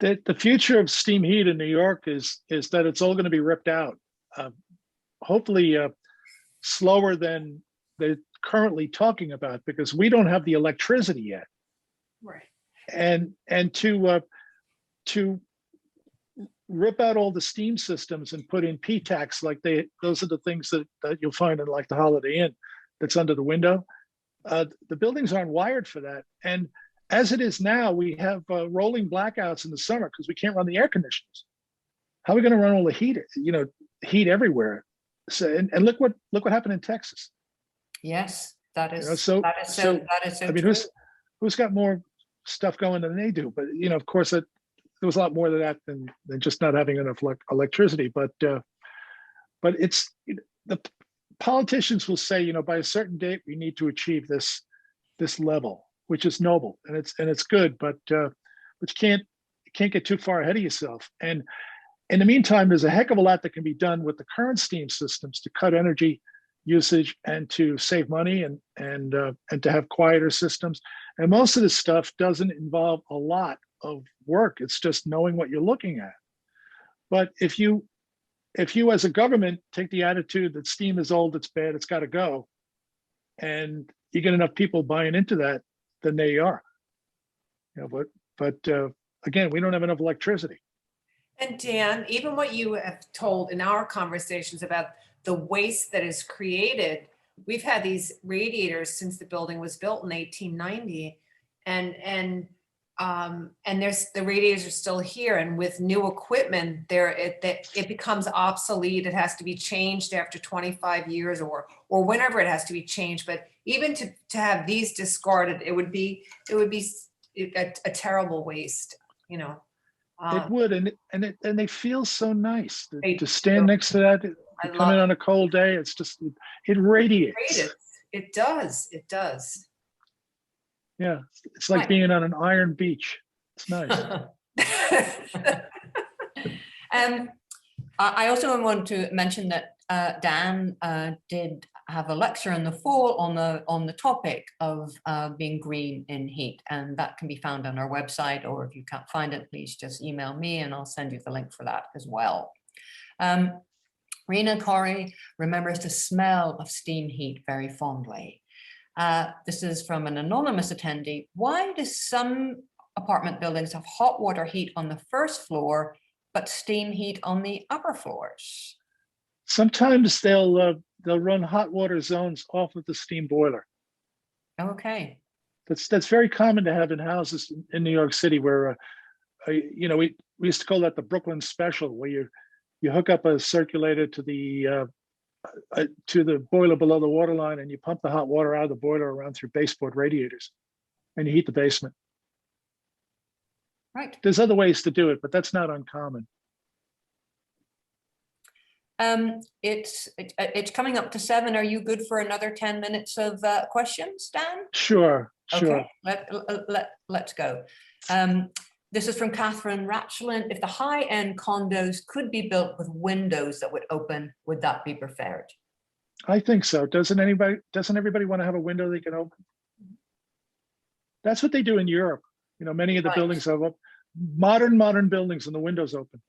S3: Yeah. The future of steam heat in New York is that it's all going to be ripped out. Hopefully slower than they're currently talking about, because we don't have the electricity yet.
S2: Right.
S3: And to rip out all the steam systems and put in P-tax, like those are the things that you'll find in like the Holiday Inn that's under the window. The buildings aren't wired for that. And as it is now, we have rolling blackouts in the summer because we can't run the air conditioners. How are we going to run all the heat, heat everywhere? So, and look what happened in Texas.
S1: Yes, that is
S3: so
S1: so
S3: I mean,
S1: true.
S3: who's got more stuff going than they do? But of course, there was a lot more to that than just not having enough electricity. But it's the politicians will say, by a certain date we need to achieve this level, which is noble and it's good, but you can't get too far ahead of yourself. And in the meantime, there's a heck of a lot that can be done with the current steam systems to cut energy usage and to save money and to have quieter systems. And most of this stuff doesn't involve a lot of work. It's just knowing what you're looking at. But if you as a government take the attitude that steam is old, it's bad, it's got to go, and you get enough people buying into that, then there you are. But again, we don't have enough electricity.
S2: And Dan, even what you have told in our conversations about the waste that is created, we've had these radiators since the building was built in 1890, and there's the radiators are still here, and with new equipment it becomes obsolete. It has to be changed after 25 years or whenever it has to be changed. But even to have these discarded, it would be a terrible waste,
S3: It would, and they feel so nice to stand
S2: do.
S3: next to that. To come in on a cold day, it's just it radiates.
S2: It does.
S3: Yeah, it's like being on an iron beach. It's nice.
S1: I also want to mention that Dan did have a lecture in the fall on the topic of being green in heat, and that can be found on our website, or if you can't find it, please just email me and I'll send you the link for that as well. Rena Corey remembers the smell of steam heat very fondly. This is from an anonymous attendee. Why do some apartment buildings have hot water heat on the first floor, but steam heat on the upper floors?
S3: Sometimes they'll run hot water zones off of the steam boiler.
S1: Okay.
S3: That's very common to have in houses in New York City, where we used to call that the Brooklyn special, where you hook up a circulator to the boiler below the water line, and you pump the hot water out of the boiler around through baseboard radiators, and you heat the basement.
S1: Right.
S3: There's other ways to do it, but that's not uncommon.
S1: It's coming up to 7. Are you good for another 10 minutes of questions, Dan?
S3: Sure.
S1: Okay, let's go. This is from Catherine Ratchlin. If the high-end condos could be built with windows that would open, would that be preferred?
S3: I think so. Doesn't everybody want to have a window they can open? That's what they do in Europe. Many of the buildings have modern buildings and the windows open.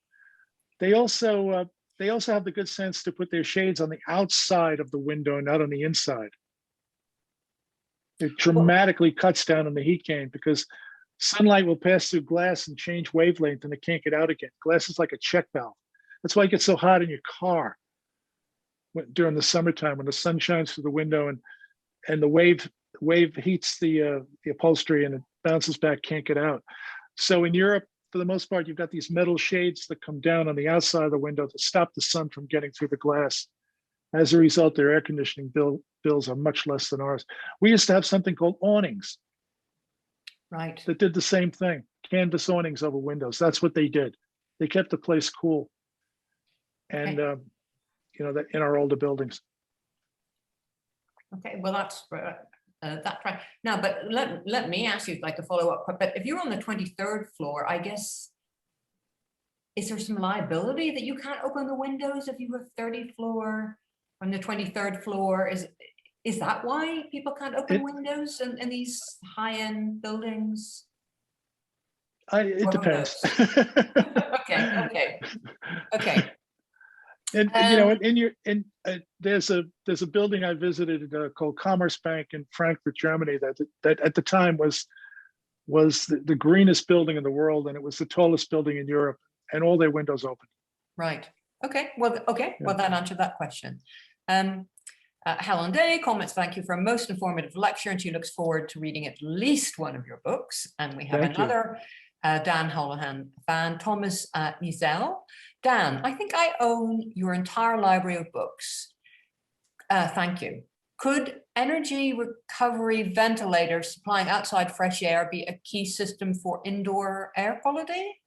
S3: They also have the good sense to put their shades on the outside of the window, not on the inside. It dramatically cuts down on the heat gain, because sunlight will pass through glass and change wavelength, and it can't get out again. Glass is like a check valve. That's why it gets so hot in your car during the summertime, when the sun shines through the window and the wave heats the upholstery and it bounces back, can't get out. So in Europe, for the most part, you've got these metal shades that come down on the outside of the window to stop the sun from getting through the glass. As a result, their air conditioning bills are much less than ours. We used to have something called awnings.
S1: Right.
S3: That did the same thing. Canvas awnings over windows. That's what they did. They kept the place cool. And that in our older buildings.
S1: Okay, well that's right. Now, but let me ask you like a follow-up. But if you're on the 23rd floor, I guess is there some liability that you can't open the windows if you have 30th floor on the 23rd floor? Is that why people can't open windows in these high-end buildings?
S3: It
S1: Or who
S3: depends.
S1: Okay.
S3: And you know, there's a building I visited called Commerce Bank in Frankfurt, Germany, that at the time was the greenest building in the world, and it was the tallest building in Europe, and all their windows open.
S1: Right. Okay. Well,
S3: Yeah.
S1: that answered that question. Helen Day comments, thank you for a most informative lecture, and she looks forward to reading at least one of your books. And we have
S3: Thank you.
S1: another Dan Holohan fan, Thomas Nizel. Dan, I think I own your entire library of books. Thank you. Could energy recovery ventilators supplying outside fresh air be a key system for indoor air quality?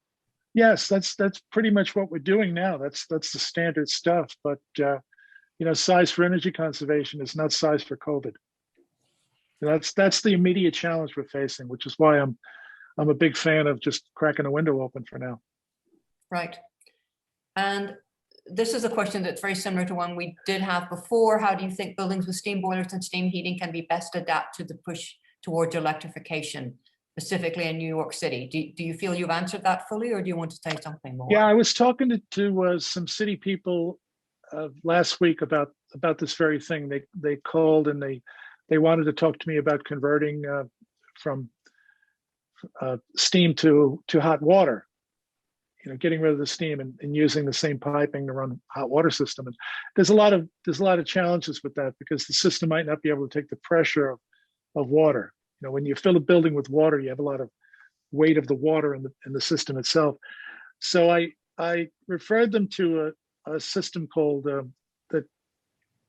S3: Yes, that's pretty much what we're doing now. That's the standard stuff. But you know, size for energy conservation is not size for COVID. That's the immediate challenge we're facing, which is why I'm a big fan of just cracking a window open for now.
S1: Right. And this is a question that's very similar to one we did have before. How do you think buildings with steam boilers and steam heating can be best adapt to the push towards electrification, specifically in New York City? Do you feel you've answered that fully, or do you want to say something more?
S3: Yeah, I was talking to some city people last week about this very thing. They called and they wanted to talk to me about converting from steam to hot water. You know, getting rid of the steam and using the same piping to run a hot water system. And there's a lot of challenges with that, because the system might not be able to take the pressure of water. You know, when you fill a building with water, you have a lot of weight of the water in the system itself. So I referred them to a system called that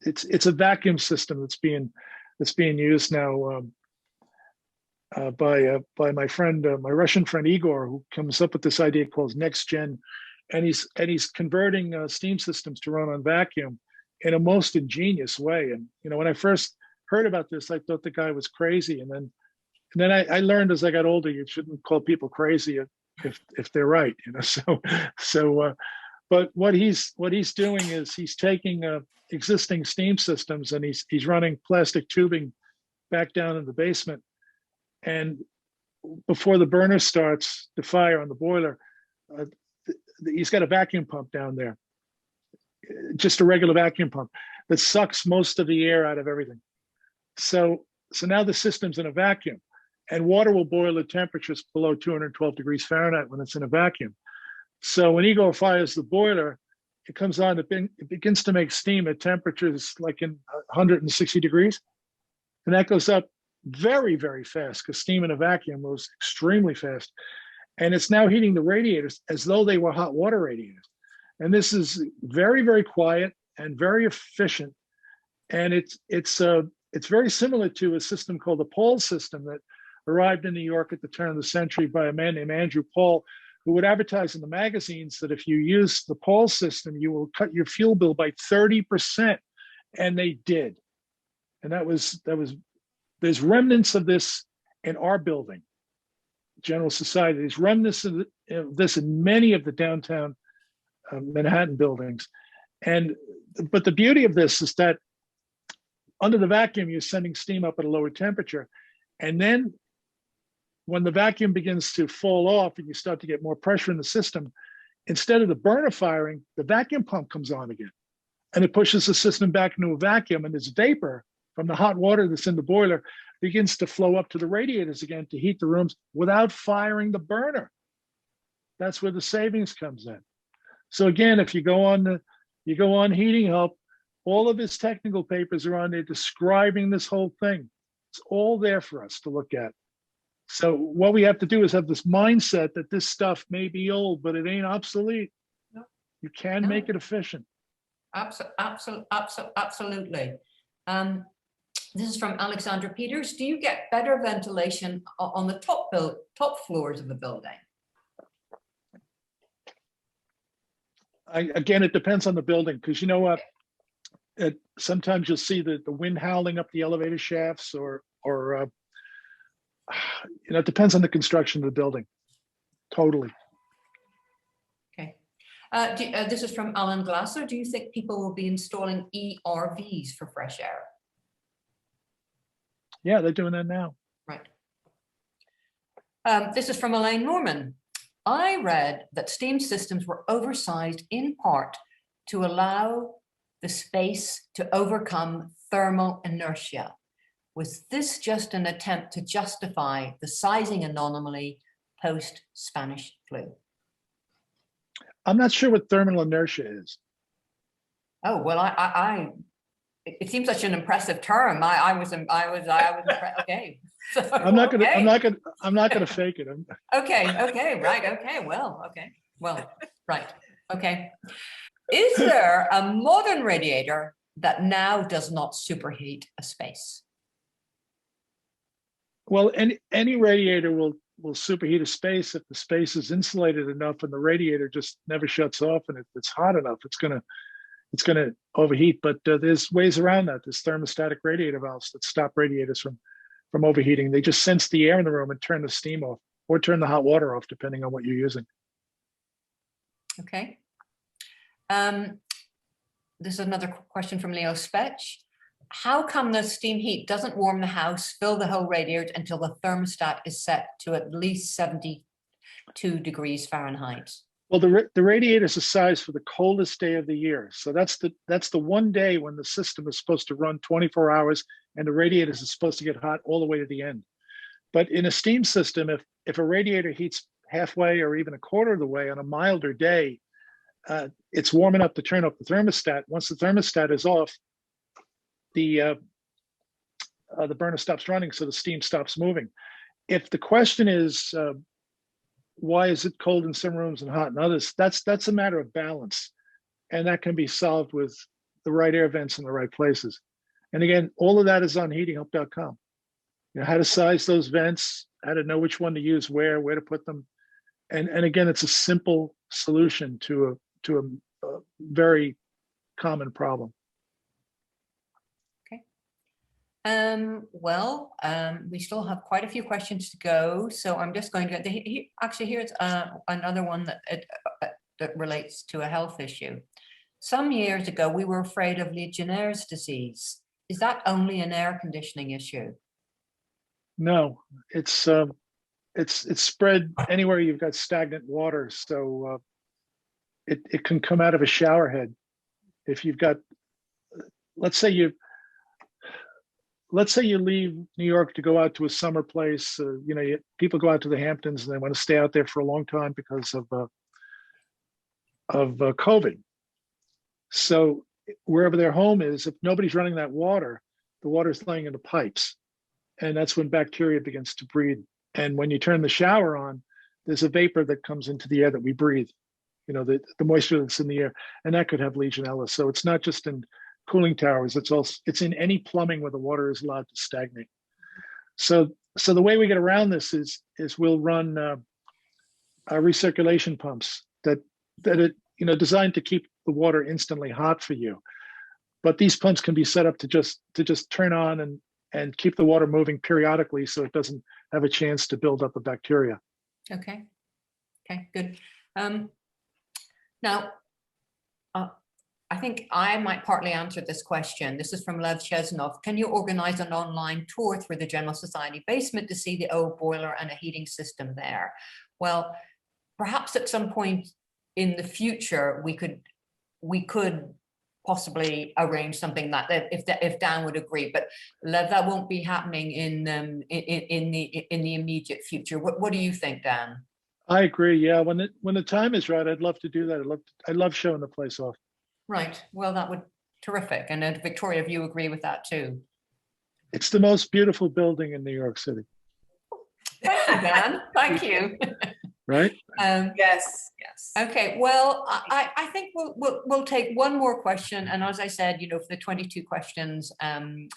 S3: it's a vacuum system that's being used now by my friend, my Russian friend Igor, who comes up with this idea called Next Gen, and he's converting steam systems to run on vacuum in a most ingenious way. And you know, when I first heard about this, I thought the guy was crazy, and then I learned as I got older, you shouldn't call people crazy if they're right. You know, but what he's doing is he's taking existing steam systems and he's running plastic tubing back down in the basement. And before the burner starts the fire on the boiler, he's got a vacuum pump down there, just a regular vacuum pump that sucks most of the air out of everything. So now the system's in a vacuum, and water will boil at temperatures below 212 degrees Fahrenheit when it's in a vacuum. So when Igor fires the boiler, it comes on, it begins to make steam at temperatures like in 160 degrees. And that goes up very, very fast, because steam in a vacuum moves extremely fast. And it's now heating the radiators as though they were hot water radiators. And this is very, very quiet and very efficient. And it's very similar to a system called the Paul system that arrived in New York at the turn of the century by a man named Andrew Paul, who would advertise in the magazines that if you use the Paul system, you will cut your fuel bill by 30%. And they did. And that was there's remnants of this in our building, General Society. There's remnants of this in many of the downtown Manhattan buildings. But the beauty of this is that under the vacuum, you're sending steam up at a lower temperature. And then when the vacuum begins to fall off and you start to get more pressure in the system, instead of the burner firing, the vacuum pump comes on again. And it pushes the system back into a vacuum, and this vapor from the hot water that's in the boiler begins to flow up to the radiators again to heat the rooms without firing the burner. That's where the savings comes in. So again, if you go on Heating Help, all of his technical papers are on there describing this whole thing. It's all there for us to look at. So what we have to do is have this mindset that this stuff may be old, but it ain't obsolete.
S1: No.
S3: You can make it efficient.
S1: Absolutely. This is from Alexandra Peters. Do you get better ventilation on the top floors of the building?
S3: Again, it depends on the building, because you know what? Sometimes you'll see the wind howling up the elevator shafts, or you know, it depends on the construction of the building. Totally.
S1: Okay, This is from Alan Glasser. Do you think people will be installing ERVs for fresh air?
S3: Yeah, they're doing that now.
S1: Right. This is from Elaine Norman. I read that steam systems were oversized in part to allow the space to overcome thermal inertia. Was this just an attempt to justify the sizing anomaly post-Spanish flu?
S3: I'm not sure what thermal inertia is.
S1: Oh, well, it seems such an impressive term. I was impressed. Okay. So,
S3: I'm not gonna
S1: okay.
S3: fake it.
S1: Okay, right, right, okay. Is there a modern radiator that now does not superheat a space?
S3: Well, any radiator will superheat a space if the space is insulated enough and the radiator just never shuts off, and if it's hot enough, it's gonna overheat. But there's ways around that. There's thermostatic radiator valves that stop radiators from overheating. They just sense the air in the room and turn the steam off, or turn the hot water off, depending on what you're using.
S1: Okay. This is another question from Leo Spetch. How come the steam heat doesn't warm the house, fill the whole radiator until the thermostat is set to at least 72 degrees Fahrenheit?
S3: Well, the radiator is a size for the coldest day of the year. So that's the one day when the system is supposed to run 24 hours and the radiators are supposed to get hot all the way to the end. But in a steam system, if a radiator heats halfway or even a quarter of the way on a milder day, it's warm enough to turn off the thermostat. Once the thermostat is off, the burner stops running, so the steam stops moving. If the question is why is it cold in some rooms and hot in others, that's a matter of balance, and that can be solved with the right air vents in the right places. And again, all of that is on heatinghelp.com. You know how to size those vents, how to know which one to use where to put them, and again, it's a simple solution to a very common problem.
S1: We still have quite a few questions to go, so I'm just going to actually here's another one that relates to a health issue. Some years ago, we were afraid of Legionnaire's disease. Is that only an air conditioning issue?
S3: No, it's spread anywhere you've got stagnant water, so it can come out of a shower head. If you've got, let's say you leave New York to go out to a summer place. People go out to the Hamptons and they want to stay out there for a long time because of COVID. So wherever their home is, if nobody's running that water, the water's laying in the pipes, and that's when bacteria begins to breed. And when you turn the shower on, there's a vapor that comes into the air that we breathe. The moisture that's in the air, and that could have Legionella. So it's not just in cooling towers, it's in any plumbing where the water is allowed to stagnate. So the way we get around this is we'll run recirculation pumps that are designed to keep the water instantly hot for you. But these pumps can be set up to just turn on and keep the water moving periodically, so it doesn't have a chance to build up the bacteria.
S1: Okay, good. Now, I think I might partly answer this question. This is from Lev Chesnov. Can you organize an online tour through the General Society basement to see the old boiler and a heating system there? Well, perhaps at some point in the future, we could possibly arrange something like that if Dan would agree. But Lev, that won't be happening in the immediate future. What do you think, Dan?
S3: I agree. Yeah, when the time is right, I'd love to do that. I love showing the place off.
S1: Right. Well, that would terrific. And Victoria, if you agree with that too.
S3: It's the most beautiful building in New York City.
S1: Thank you, Dan. Thank you.
S3: Right?
S2: Yes.
S1: Okay. Well, I think we'll take one more question, and as I said, for the 22 questions, I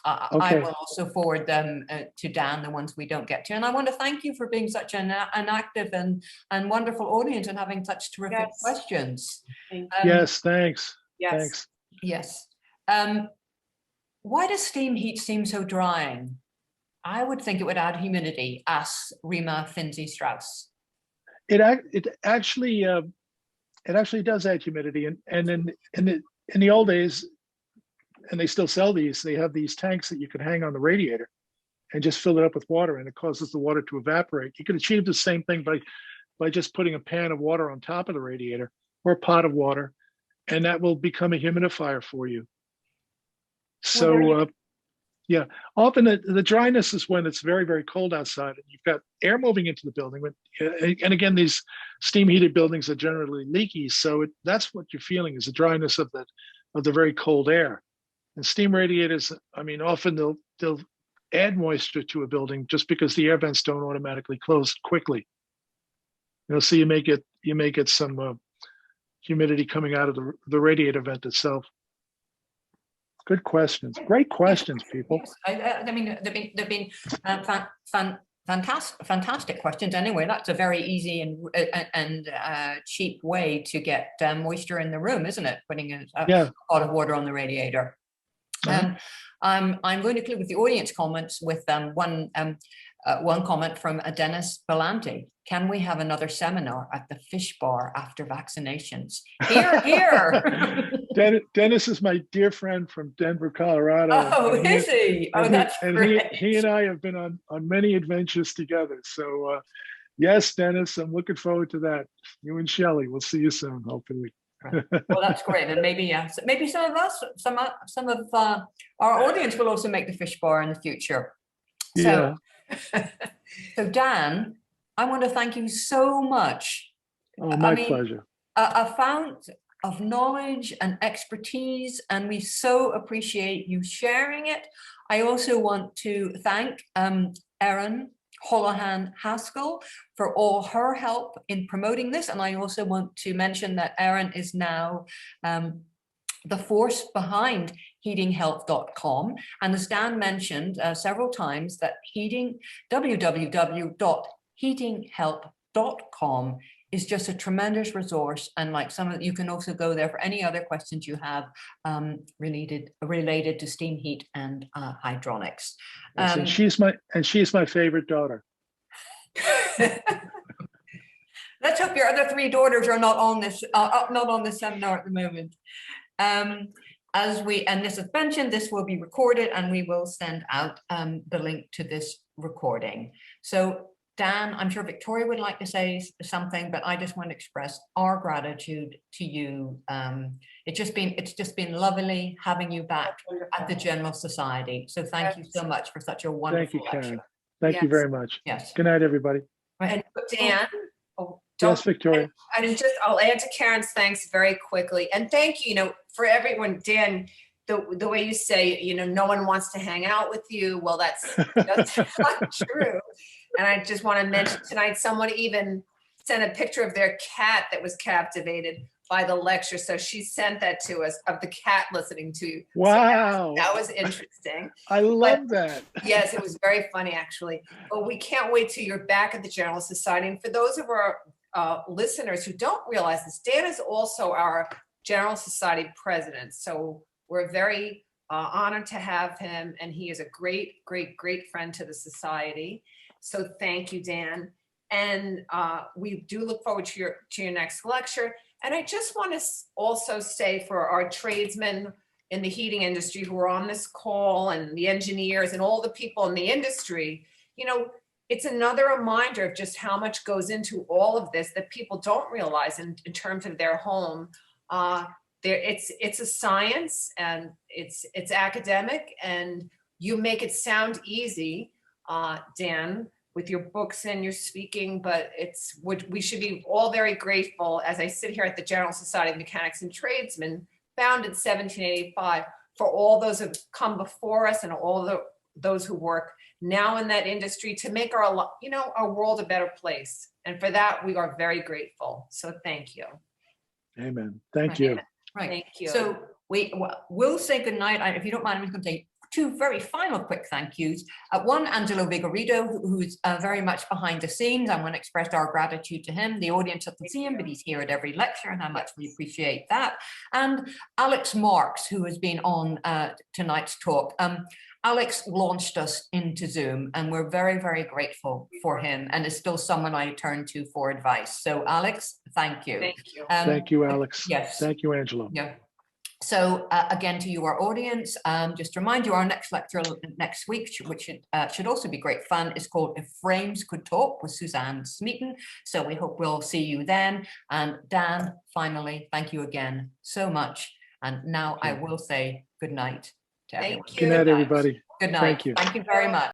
S1: will also forward them to Dan, the ones we don't get to. And I want to thank you for being such an active and wonderful audience and having such terrific questions.
S3: Yes. Thanks.
S2: Yes.
S3: Thanks.
S1: Yes. Why does steam heat seem so drying? I would think it would add humidity, asks Rima Finzi Strauss.
S3: It actually it actually does add humidity. And in the old days, and they still sell these, they have these tanks that you can hang on the radiator and just fill it up with water, and it causes the water to evaporate. You can achieve the same thing by just putting a pan of water on top of the radiator or a pot of water, and that will become a humidifier for you. So yeah, often the dryness is when it's very, very cold outside and you've got air moving into the building. And again, these steam heated buildings are generally leaky. So that's what you're feeling, is the dryness of the very cold air. And steam radiators, I mean, often they'll add moisture to a building just because the air vents don't automatically close quickly. So you may get some humidity coming out of the radiator vent itself. Good questions. Great questions, people.
S1: Yes. I mean, they've been fantastic questions. Anyway, that's a very easy and cheap way to get moisture in the room, isn't it? Putting a pot of water on the radiator. I'm going to conclude with the audience comments with one comment from Dennis Belanti. Can we have another seminar at the fish bar after vaccinations? Here, here.
S3: Dennis is my dear friend from Denver, Colorado.
S1: Oh, is he? Oh, that's great.
S3: He and I have been on many adventures together. So yes, Dennis, I'm looking forward to that. You and Shelley, we'll see you soon, hopefully.
S1: Well, that's great. And maybe some of us, some of our audience will also make the fish bar in the future. So, so Dan, I want to thank you so much.
S3: Oh, my pleasure.
S1: A fount of knowledge and expertise, and we so appreciate you sharing it. I also want to thank Erin Holohan Haskell for all her help in promoting this. And I also want to mention that Erin is now the force behind heatinghealth.com. And as Dan mentioned several times, that www.heatinghealth.com is just a tremendous resource. And like you can also go there for any other questions you have related to steam heat and hydronics.
S3: Yes, and she's my favorite daughter.
S1: Let's hope your other 3 daughters are not on this seminar at the moment. As we end this suspension, this will be recorded and we will send out the link to this recording. So Dan, I'm sure Victoria would like to say something, but I just want to express our gratitude to you. It's just been lovely having you back at the General Society. So thank you so much for such a wonderful lecture.
S3: Thank you, Karen. Thank you very much.
S1: Yes.
S3: Good night, everybody.
S2: And Dan,
S3: yes, Victoria.
S2: I'll add to Karen's thanks very quickly. And thank you, for everyone, Dan, the way you say, no one wants to hang out with you. Well, that's not true. And I just want to mention tonight, someone even sent a picture of their cat that was captivated by the lecture. So she sent that to us, of the cat listening to you.
S3: Wow.
S2: So that was interesting.
S3: I love that.
S2: Yes, it was very funny, actually. But we can't wait till you're back at the General Society. And for those of our listeners who don't realize this, Dan is also our General Society president. So we're very honored to have him. And he is a great, great, great friend to the society. So thank you, Dan. And we do look forward to your next lecture. And I just want to also say, for our tradesmen in the heating industry who are on this call, and the engineers and all the people in the industry, it's another reminder of just how much goes into all of this that people don't realize in terms of their home. It's a science, and it's academic, and you make it sound easy, Dan, with your books and your speaking, but we should be all very grateful, as I sit here at the General Society of Mechanics and Tradesmen, founded in 1785, for all those who have come before us and all those who work now in that industry to make our world a better place. And for that, we are very grateful. So thank you.
S3: Amen. Thank you.
S1: Right.
S2: Thank you.
S1: So we'll say goodnight. If you don't mind, I'm just going to say two very final quick thank yous. One, Angelo Vigorito, who's very much behind the scenes. I want to express our gratitude to him. The audience doesn't see him, but he's here at every lecture, and how much we appreciate that. And Alex Marks, who has been on tonight's talk. Alex launched us into Zoom, and we're very, very grateful for him, and is still someone I turn to for advice. So Alex, thank you.
S2: Thank you.
S3: Thank you, Alex.
S1: Yes.
S3: Thank you, Angelo.
S1: Yeah. So again, to you, our audience, just to remind you, our next lecture next week, which should also be great fun, is called If Frames Could Talk with Suzanne Smeaton. So we hope we'll see you then. And Dan, finally, thank you again so much. And now I will say good night to everyone.
S2: Thank you.
S3: Good night, everybody.
S1: Good night.
S3: Thank you.
S1: Thank you very much.